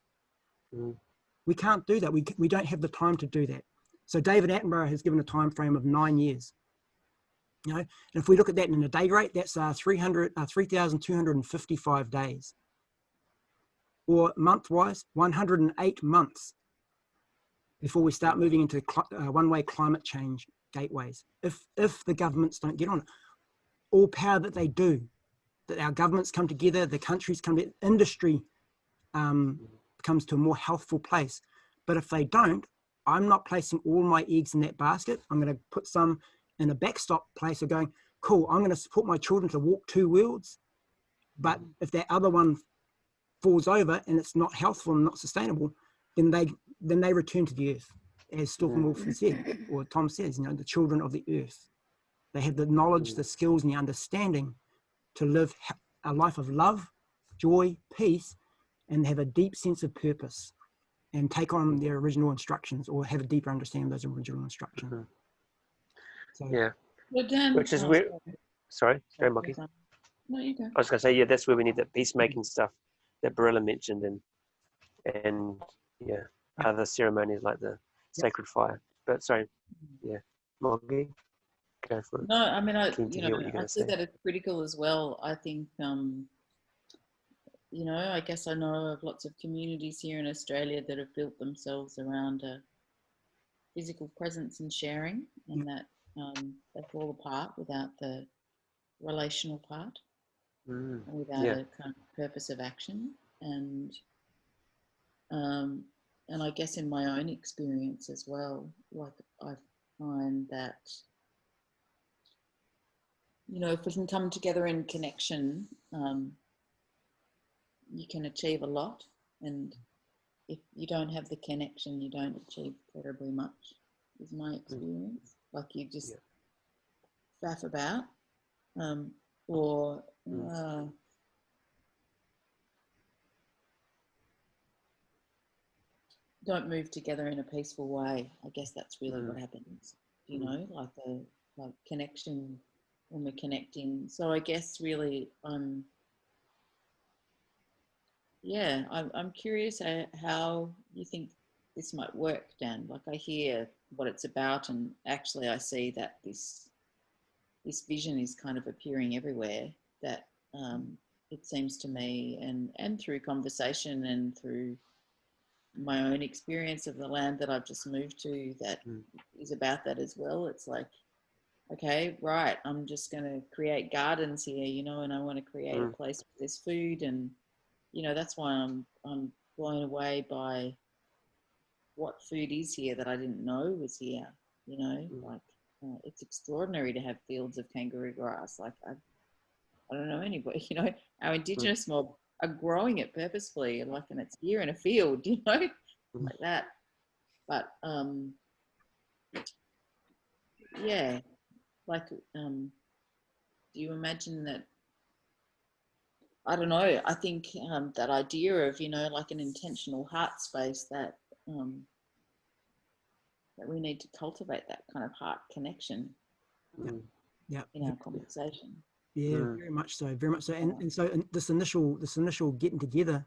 S1: We can't do that. We don't have the time to do that. So David Attenborough has given a time frame of 9 years. You know, and if we look at that in a day rate, that's 3,255 days. Or month-wise, 108 months before we start moving into one-way climate change gateways. If the governments don't get on it, all power that they do, that our governments come together, the countries come together, industry comes to a more healthful place. But if they don't, I'm not placing all my eggs in that basket. I'm going to put some in a backstop place of going, cool, I'm going to support my children to walk 2 worlds. But if that other one falls over and it's not healthful and not sustainable, then they return to the earth. As Stalking Wolf said, or Tom says, you know, the children of the earth. They have the knowledge, the skills, and the understanding to live a life of love, joy, peace, and have a deep sense of purpose and take on their original instructions, or have a deeper understanding of those original instructions. So,
S4: Yeah.
S5: Well, Dan,
S4: Which is where, sorry, go Monkey.
S5: No, you go.
S4: I was going to say, yeah, that's where we need that peacemaking stuff that Barilla mentioned, and yeah, other ceremonies like the sacred fire. But sorry, yeah, Monkey, go for it.
S5: No, I mean, I see
S4: say.
S5: that it's critical as well. I think, you know, I guess I know of lots of communities here in Australia that have built themselves around a physical presence and sharing, and that they fall apart without the relational part, without a kind of purpose of action. And I guess in my own experience as well, like I find that, you know, if we can come together in connection, you can achieve a lot. And if you don't have the connection, you don't achieve terribly much, is my experience. Like you just faff about, or don't move together in a peaceful way. I guess that's really what happens, you know, like connection when we're connecting. So I guess really I'm curious how you think this might work, Dan. Like I hear what it's about, and actually I see that this vision is kind of appearing everywhere, that it seems to me, and through conversation and through my own experience of the land that I've just moved to, that is about that as well. It's like, okay, right, I'm just going to create gardens here, you know, and I want to create a place with this food, and you know, that's why I'm blown away by what food is here that I didn't know was here, you know, like it's extraordinary to have fields of kangaroo grass. Like I don't know anybody, you know, our indigenous mob are growing it purposefully, like, and it's here in a field, you know, like that. But yeah, like do you imagine that? I don't know. I think that idea of, you know, like an intentional heart space, that that we need to cultivate that kind of heart connection in our conversation.
S1: Yeah, very much so, very much so. And so this initial getting together,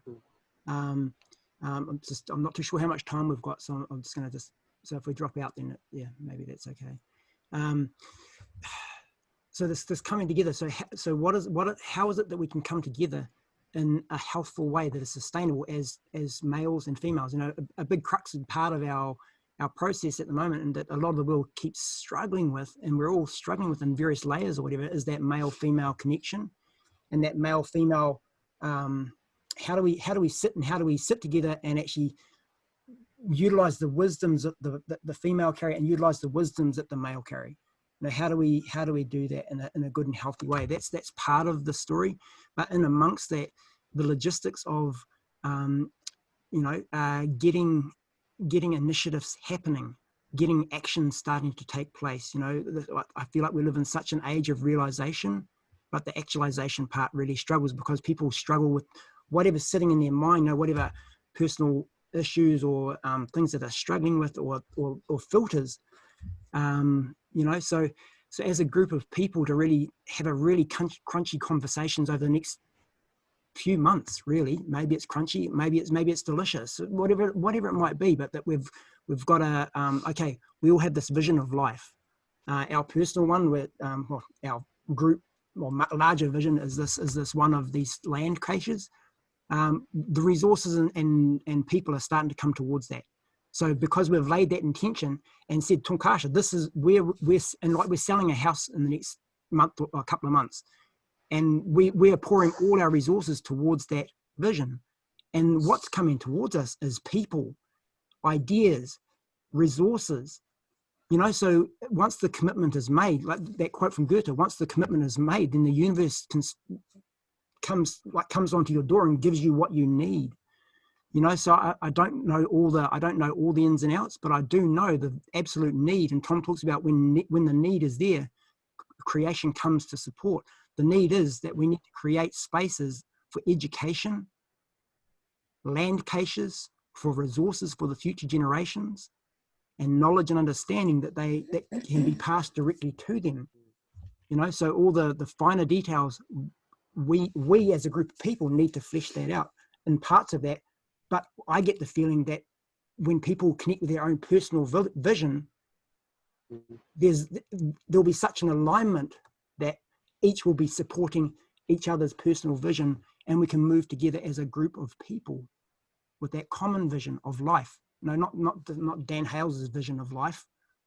S1: I'm not too sure how much time we've got, so I'm just going to so if we drop out, then maybe that's okay. So this coming together. So how is it that we can come together in a healthful way that is sustainable as males and females? You know, a big crux and part of our process at the moment, and that a lot of the world keeps struggling with, and we're all struggling with in various layers or whatever, is that male-female connection, and that male-female. How do we sit together and actually utilize the wisdoms that the female carry and utilize the wisdoms that the male carry? You know, how do we do that in a good and healthy way? That's part of the story, but in amongst that, the logistics of getting initiatives happening, getting action starting to take place. You know, I feel like we live in such an age of realization, but the actualization part really struggles, because people struggle with whatever's sitting in their mind, you know, whatever personal issues or things that they're struggling with, or filters. You know, so as a group of people to really have a really crunchy conversations over the next few months, really, maybe it's crunchy, maybe it's delicious, whatever it might be, but that we've got a okay, we all have this vision of life. Our personal one, with our group or larger vision is this one of these land creatures. The resources and people are starting to come towards that. So because we've laid that intention and said, Tonkasha, this is where we're selling a house in the next month or a couple of months. And we are pouring all our resources towards that vision. And what's coming towards us is people ideas, resources. So once the commitment is made, like that quote from Goethe, once the commitment is made, then the universe comes onto your door and gives you what you need. So I don't know all the ins and outs, but I do know the absolute need. And Tom talks about when the need is there, creation comes to support. The need is that we need to create spaces for education, land caches, for resources for the future generations, and knowledge and understanding that can be passed directly to them. So all the finer details, we as a group of people need to flesh that out in parts of that. But I get the feeling that when people connect with their own personal vision, there'll be such an alignment that each will be supporting each other's personal vision, and we can move together as a group of people with that common vision of life. No, not Dan Hales's vision of life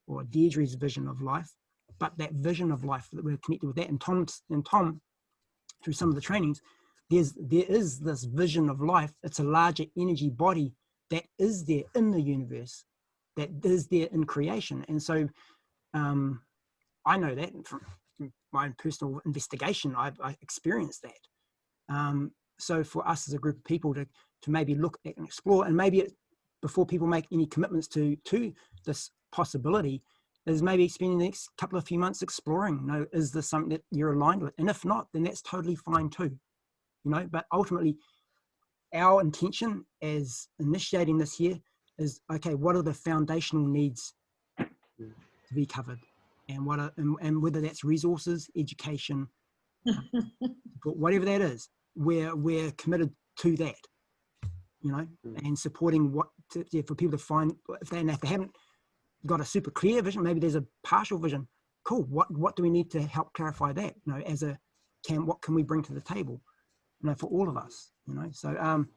S1: or Deirdre's vision of life, but that vision of life, that we're connected with that. And Tom, through some of the trainings, there is this vision of life. It's a larger energy body that is there in the universe, that is there in creation. And so I know that from my own personal investigation, I experienced that. So for us as a group of people to maybe look at and explore, and maybe before people make any commitments to this possibility, is maybe spending the next few months exploring, is this something that you're aligned with? And if not, then that's totally fine too. But ultimately our intention as initiating this here is, okay, what are the foundational needs to be covered? And and whether that's resources, education, whatever that is, we're committed to that, and supporting for people to find, if they haven't got a super clear vision, maybe there's a partial vision. Cool. What do we need to help clarify that? What can we bring to the table? For all of us. So I'm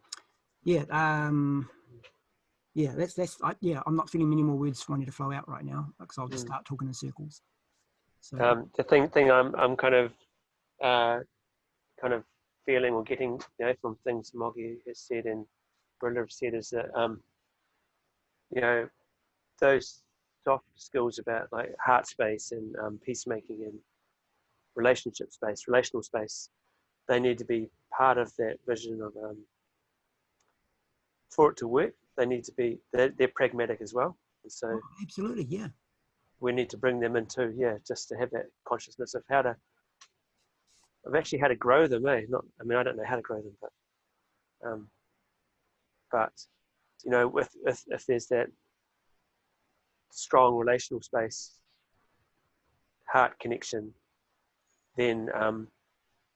S1: not feeling many more words wanting to flow out right now, because I'll just start talking in circles. So
S4: the thing I'm kind of feeling or getting from things Moggy has said and Brenda have said is that those soft skills about like heart space and peacemaking and relational space, they need to be part of that vision of for it to work. They need to be, they're pragmatic as well, and so
S1: absolutely, yeah,
S4: we need to bring them into just to have that consciousness of how to grow them. I don't know how to grow them, but if there's that strong relational space, heart connection, then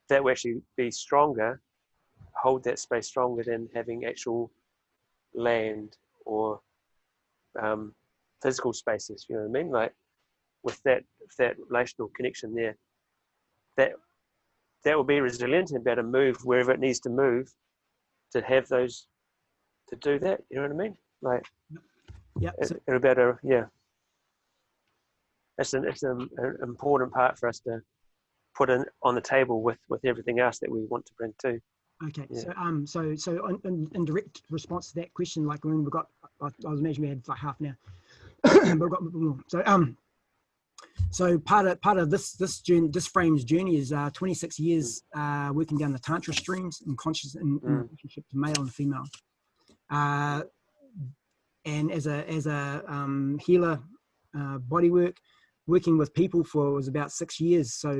S4: that will actually be stronger, hold that space stronger than having actual land or physical spaces. You know what I mean? Like with that relational connection there, that will be resilient and be able to move wherever it needs to move, to have those, to do that. You know what I mean? Like,
S1: yeah,
S4: it'll be able to, it's an important part for us to put on the table with everything else that we want to bring too.
S1: Okay, yeah. So in direct response to that question, like when we got, I was imagining we had like half an hour, but we got more. So part of this journey, this frame's journey is 26 years working down the tantra streams in conscious in relationship to male and female, and as a healer, body work, working with people was about 6 years. So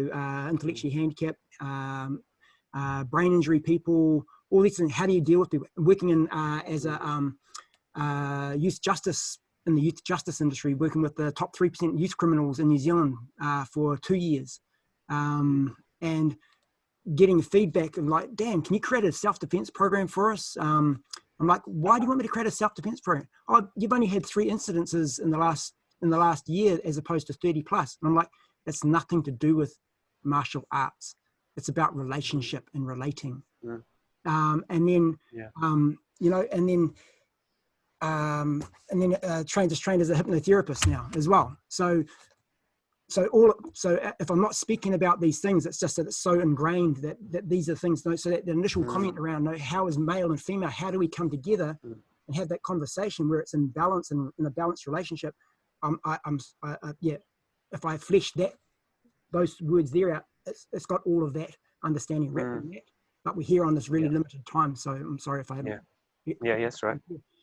S1: intellectually handicapped, brain injury people, all these things. How do you deal with people? Working in as a youth justice, in the youth justice industry, working with the top 3% youth criminals in New Zealand for 2 years, and getting feedback of like, Dan, can you create a self-defense program for us? I'm like, why do you want me to create a self-defense program? Oh, you've only had 3 incidences in the last year as opposed to 30 plus. And I'm like, that's nothing to do with martial arts. It's about relationship and relating. And then, trained as a hypnotherapist now as well. So if I'm not speaking about these things, it's just that it's so ingrained that these are things. So that the initial comment around how is male and female, how do we come together? and have that conversation where it's in balance and in a balanced relationship, yeah, if I flesh those words there out, it's got all of that understanding wrapped in that. But we're here on this really limited time, so I'm sorry if I haven't.
S4: Yeah, that's right.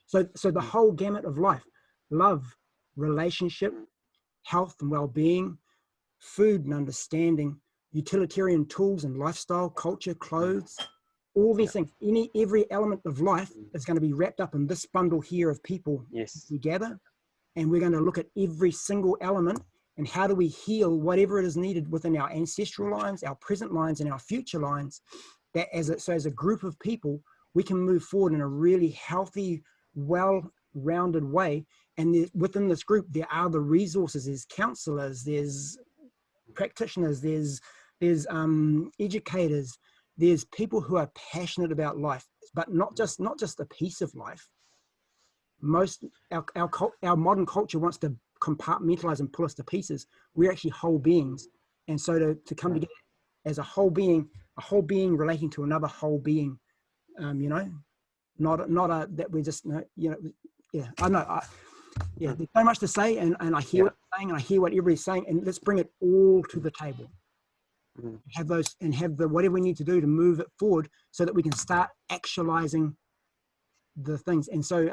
S1: So the whole gamut of life: love, relationship, health and well-being, food and understanding, utilitarian tools and lifestyle, culture, clothes, all these things. Every element of life is going to be wrapped up in this bundle here of people together, and we're going to look at every single element and how do we heal whatever it is needed within our ancestral lines, our present lines, and our future lines. That as a group of people, we can move forward in a really healthy, well-rounded way. And within this group, there are the resources. There's counselors, there's practitioners, there's educators, there's people who are passionate about life, but not just a piece of life. Our modern culture wants to compartmentalize and pull us to pieces. We're actually whole beings, and so to come together as a whole being relating to another whole being, not that we're just yeah. I know. There's so much to say, and I hear what you're saying, and I hear what everybody's saying, and let's bring it all to the table. Have the whatever we need to do to move it forward, so that we can start actualizing the things. And so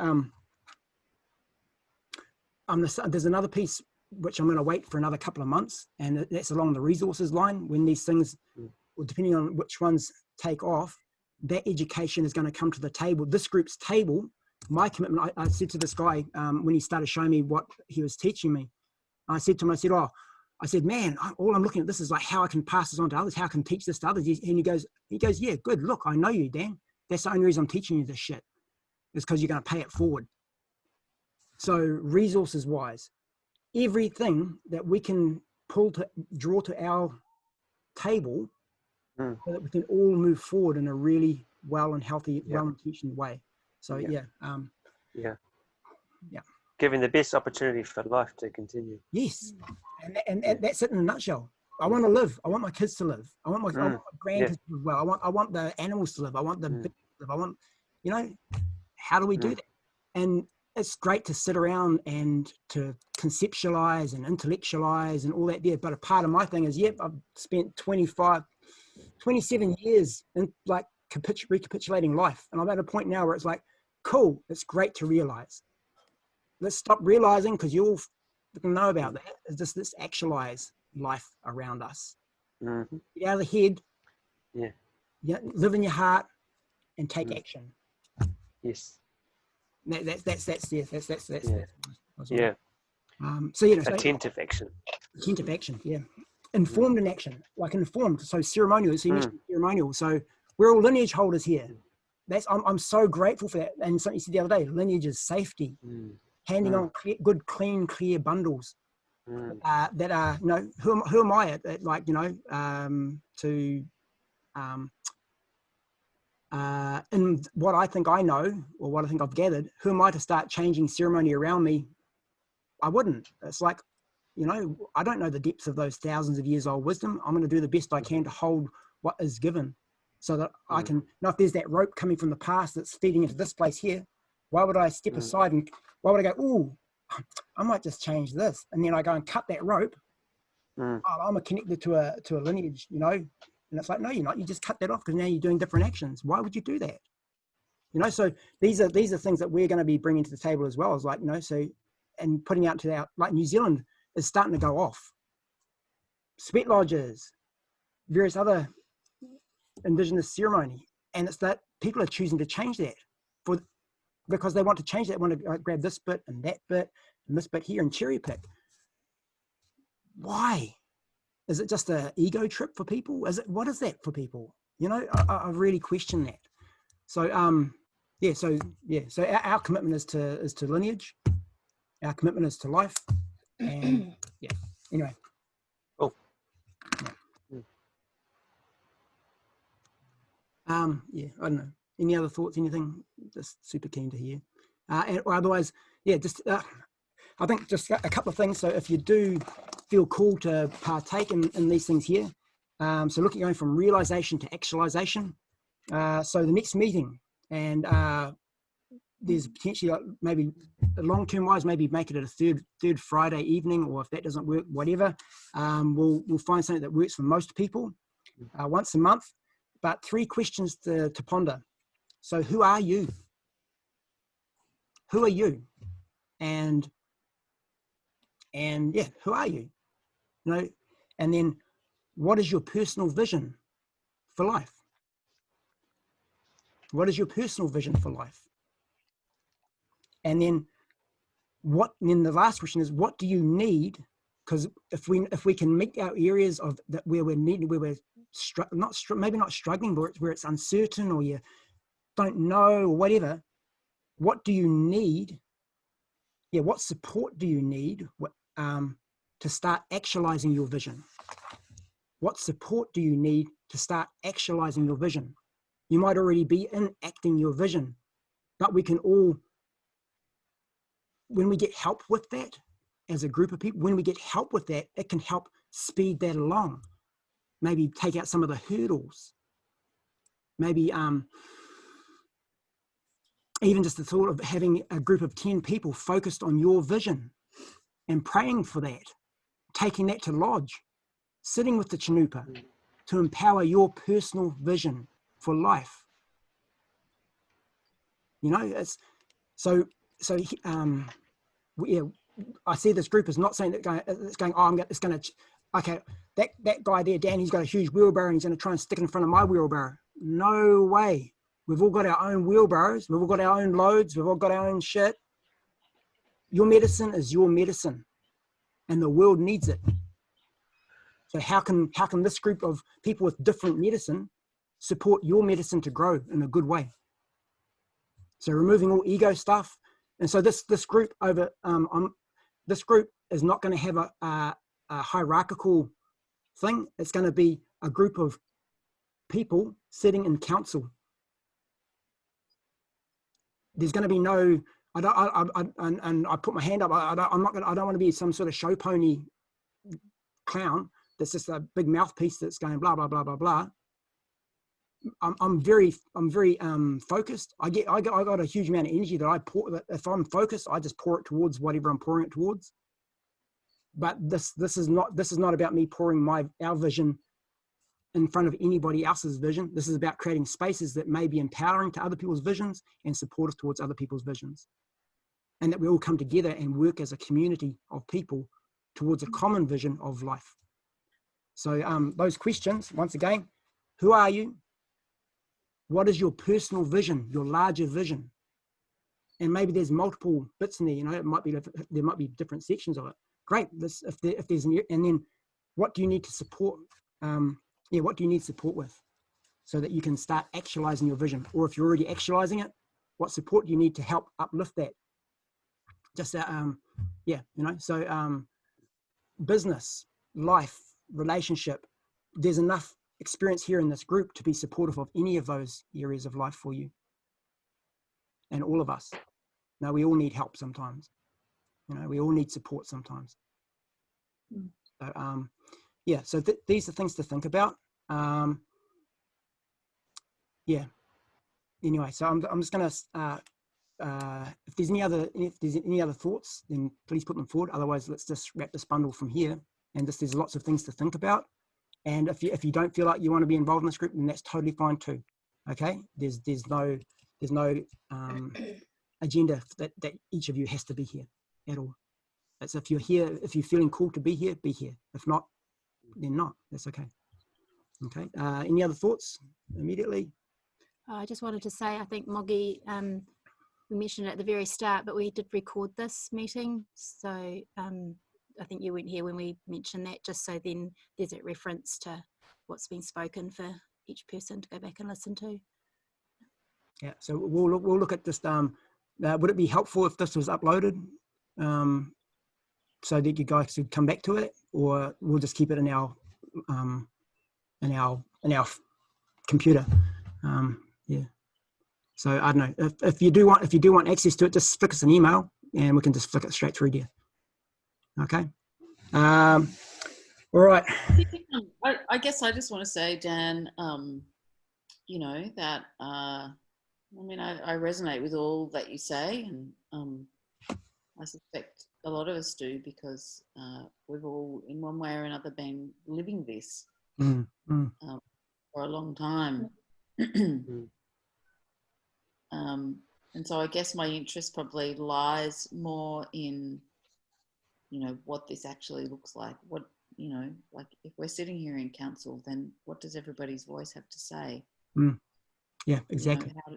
S1: there's another piece which I'm going to wait for another couple of months, and that's along the resources line. When these things, depending on which ones take off, that education is going to come to the table, this group's table. My commitment, I said to this guy when he started showing me what he was teaching me, I said to him, I said, man, all I'm looking at this is like how I can pass this on to others, how I can teach this to others. And he goes, yeah, good. Look, I know you, Dan. That's the only reason I'm teaching you this shit, is because you're going to pay it forward. So resources wise, everything that we can draw to our table, so that we can all move forward in a really well and healthy, well-intentioned way. So
S4: giving the best opportunity for life to continue.
S1: Yes, and that's it in a nutshell. I want to live. I want my kids to live. I want my grandkids to live well. I want the animals to live. I want the bees to live. I want, how do we do that? And it's great to sit around and to conceptualize and intellectualize and all that there. But a part of my thing is, I've spent 27 years in like recapitulating life. And I'm at a point now where it's like, cool, it's great to realize. Let's stop realizing, because you all know about that. It's just, let's actualize life around us. Get out of the head. Live in your heart and take action. Yes. That's
S4: attentive action.
S1: Attentive action, yeah. Informed in action, like informed. So ceremonial. So you mentioned ceremonial. So we're all lineage holders here. I'm so grateful for that. And something you said the other day, lineage is safety. Handing on good, clean, clear bundles that are, who am I in what I think I know, or what I think I've gathered, who am I to start changing ceremony around me? I wouldn't. It's like, I don't know the depths of those thousands of years old wisdom. I'm going to do the best I can to hold what is given, so that I can, if there's that rope coming from the past that's feeding into this place here, why would I step aside and why would I go, ooh, I might just change this, and then I go and cut that rope? I'm connected to a lineage, and it's like, no, you're not. You just cut that off, because now you're doing different actions. Why would you do that? So these are things that we're going to be bringing to the table as well, as like, so, and putting out to like New Zealand is starting to go off. Sweat lodges, various other indigenous ceremony, and it's that people are choosing to change that because they want to change that, want to grab this bit and that bit and this bit here and cherry pick. Why? Is it just an ego trip for people? What is that for people? I really question that. So so our commitment is to lineage. Our commitment is to life. And anyway.
S4: Oh.
S1: I don't know. Any other thoughts? Anything? Just super keen to hear. Or otherwise, I think just a couple of things. So if you do feel called to partake in these things here, so looking going from realization to actualization. So the next meeting, and there's potentially like maybe long-term wise, maybe make it a third Friday evening, or if that doesn't work, whatever. We'll find something that works for most people once a month. But 3 questions to ponder. So who are you? Who are you? And yeah, who are you? You know, and then what is your personal vision for life? What is your personal vision for life? And then then the last question is, what do you need? Because if we can meet our areas of that where we're needing, where we're maybe not struggling, but where it's uncertain or you don't know or whatever, what do you need? Yeah, what support do you need to start actualizing your vision? What support do you need to start actualizing your vision? You might already be enacting your vision, but we can all, when we get help with that as a group of people, when we get help with that, it can help speed that along. Maybe take out some of the hurdles. Maybe even just the thought of having a group of 10 people focused on your vision and praying for that, taking that to lodge, sitting with the Chanupa to empower your personal vision for life. You know, it's yeah, I see this group is not saying that it's going, oh, okay, that guy there, Dan, he's got a huge wheelbarrow and he's going to try and stick it in front of my wheelbarrow. No way. We've all got our own wheelbarrows. We've all got our own loads. We've all got our own shit. Your medicine is your medicine and the world needs it. So how can this group of people with different medicine support your medicine to grow in a good way? So removing all ego stuff. And so this group this group is not going to have a hierarchical thing. It's going to be a group of people sitting in council. There's going to be no, and I put my hand up. I don't want to be some sort of show pony clown that's just a big mouthpiece that's going blah blah blah blah blah. I'm very focused. I got a huge amount of energy that I pour. If I'm focused, I just pour it towards whatever I'm pouring it towards. But this is not about me pouring our vision in front of anybody else's vision. This is about creating spaces that may be empowering to other people's visions and supportive towards other people's visions, and that we all come together and work as a community of people towards a common vision of life. So those questions, once again, who are you? What is your personal vision, your larger vision? And maybe there's multiple bits in there, you know, there might be different sections of it. Great, if there's and then what do you need to support? What do you need support with so that you can start actualizing your vision? Or if you're already actualizing it, what support do you need to help uplift that? Just, business, life, relationship, there's enough experience here in this group to be supportive of any of those areas of life for you and all of us. Now, we all need help sometimes. You know, we all need support sometimes. So, these are things to think about. Anyway, so I'm just going to, if there's any other thoughts, then please put them forward. Otherwise, let's just wrap this bundle from here. And there's lots of things to think about. And if you don't feel like you want to be involved in this group, then that's totally fine too. Okay, there's no agenda that each of you has to be here at all. It's if you're here, if you're feeling cool to be here, be here. If not, then not. That's okay. Okay. Any other thoughts immediately?
S2: I just wanted to say, I think Moggy, we mentioned it at the very start, but we did record this meeting. So I think you weren't here when we mentioned that, just so then there's a reference to what's been spoken for each person to go back and listen to.
S1: Yeah, so we'll look at just, would it be helpful if this was uploaded so that you guys could come back to it, or we'll just keep it in our computer? Yeah. So I don't know if you do want access to it, just flick us an email and we can just flick it straight through there. Okay. All right.
S5: I guess I just want to say, Dan, you know, that I mean, I resonate with all that you say, and I suspect a lot of us do, because we've all, in one way or another, been living this for a long time. And so I guess my interest probably lies more in, you know, what this actually looks like. What, you know, like if we're sitting here in council, then what does everybody's voice have to say?
S1: Yeah, exactly.
S5: You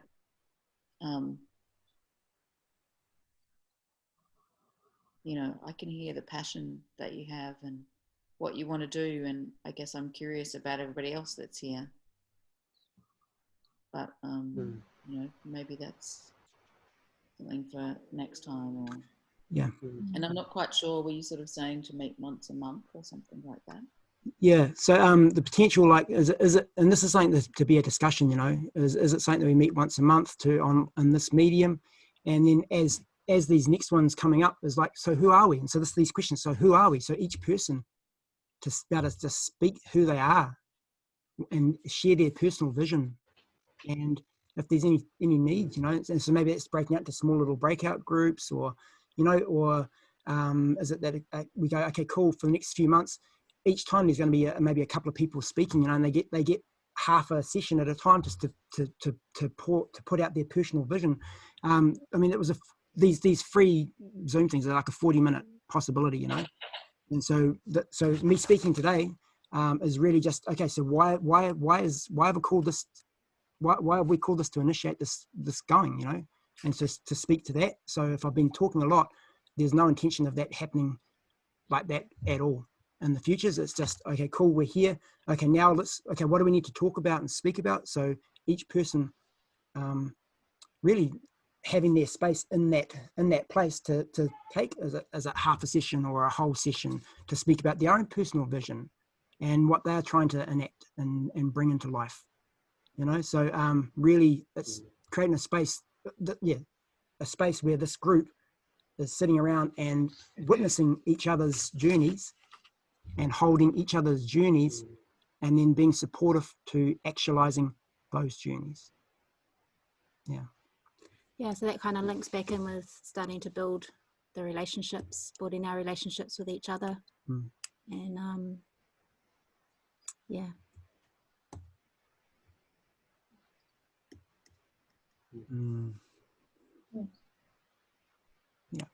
S5: know, you know, I can hear the passion that you have and what you want to do, and I guess I'm curious about everybody else that's here. But you know, maybe that's something for next time. Or
S1: yeah.
S5: And I'm not quite sure. Were you sort of saying to meet once a month or something like that?
S1: Yeah. So the potential, like, is it, and this is something to be a discussion. You know, is it something that we meet once a month on this medium, and then as these next ones coming up is like, so who are we? And so these questions. So who are we? So each person to be able to just speak who they are and share their personal vision, and if there's any needs, you know, and so maybe it's breaking out to small little breakout groups, or, you know, or is it that we go, okay, cool, for the next few months, each time there's going to be maybe a couple of people speaking, you know, and they get half a session at a time just to put out their personal vision. I mean, it was these free Zoom things are like a 40-minute possibility, you know, and so so me speaking today is really just, okay, so why have we called this? Why have we called this to initiate this going, you know, and so to speak to that. So if I've been talking a lot, there's no intention of that happening like that at all in the futures. It's just, okay, cool, we're here. Okay, now okay, what do we need to talk about and speak about? So each person really having their space in that place to take as a half a session or a whole session to speak about their own personal vision and what they're trying to enact and bring into life. You know, so really it's creating a space, a space where this group is sitting around and witnessing each other's journeys and holding each other's journeys and then being supportive to actualizing those journeys.
S2: Yeah, so that kind of links back in with starting to build the relationships, building our relationships with each other. And yeah.
S1: Yeah.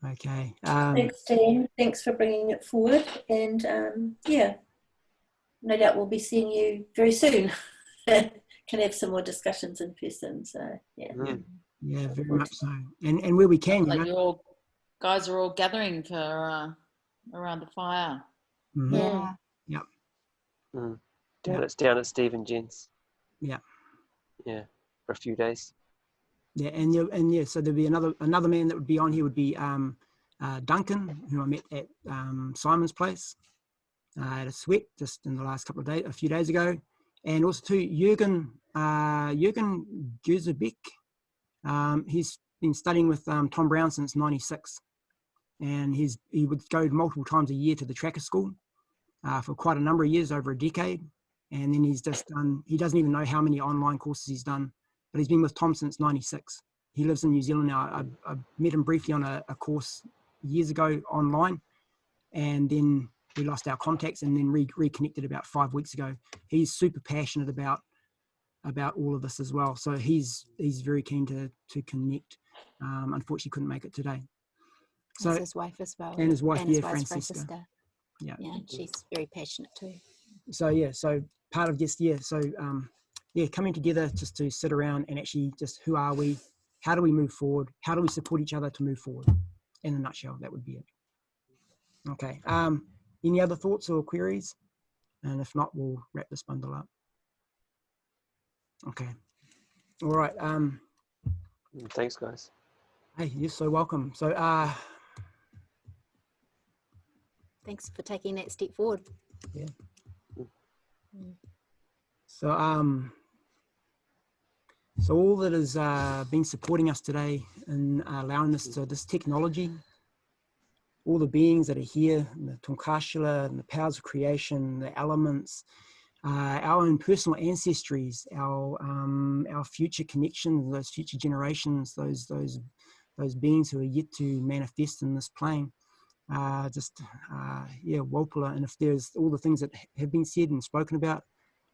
S1: Okay.
S3: Thanks, Dan. Thanks for bringing it forward. And yeah, no doubt we'll be seeing you very soon. Can have some more discussions in person. So yeah.
S1: Yeah, very much so. And where we can,
S5: like,
S1: you know,
S5: you all guys are all gathering for around the fire.
S2: Yeah.
S1: Yep.
S4: It's down at Steve and Jen's.
S1: Yeah.
S4: Yeah, for a few days.
S1: Yeah, and yeah, so there'd be another man that would be on here would be Duncan, who I met at Simon's place at a sweat just in the last couple of days, a few days ago, and also to Jürgen Guzebek. He's been studying with Tom Brown since '96, and he would go multiple times a year to the tracker school for quite a number of years, over a decade, and then he's just done. He doesn't even know how many online courses he's done, but he's been with Tom since '96. He lives in New Zealand now. I met him briefly on a course years ago online, and then we lost our contacts and then reconnected about 5 weeks ago. He's super passionate about all of this as well. So he's very keen to connect. Unfortunately couldn't make it today. So
S2: his wife as well.
S1: And his wife,
S2: Francisca.
S1: Yeah.
S2: Yeah, she's very passionate too.
S1: So part of just, coming together just to sit around and actually just, who are we? How do we move forward? How do we support each other to move forward? In a nutshell, that would be it. Okay. Any other thoughts or queries? And if not, we'll wrap this bundle up. Okay. All right.
S4: Thanks, guys.
S1: Hey, you're so welcome. So
S2: thanks for taking that step forward.
S1: Yeah.
S2: Mm.
S1: So all that has been supporting us today and allowing us to this technology, all the beings that are here, the Tonkashila and the powers of creation, the elements, our own personal ancestries, our future connections, those future generations, those beings who are yet to manifest in this plane. Walpala, and if there's all the things that have been said and spoken about,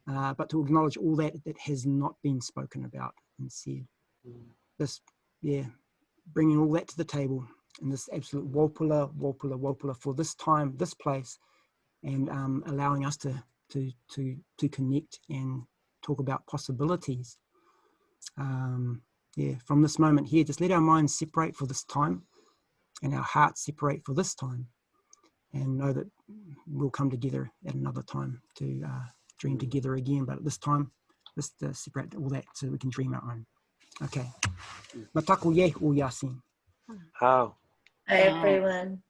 S1: but to acknowledge all that has not been spoken about and said. This, bringing all that to the table, and this absolute Walpala for this time, this place, and allowing us to connect and talk about possibilities. From this moment here, just let our minds separate for this time, and our hearts separate for this time, and know that we'll come together at another time to dream together again. But at this time, let's separate all that so we can dream our own. Okay. Matako ye o yasin.
S4: How?
S3: Hi, everyone.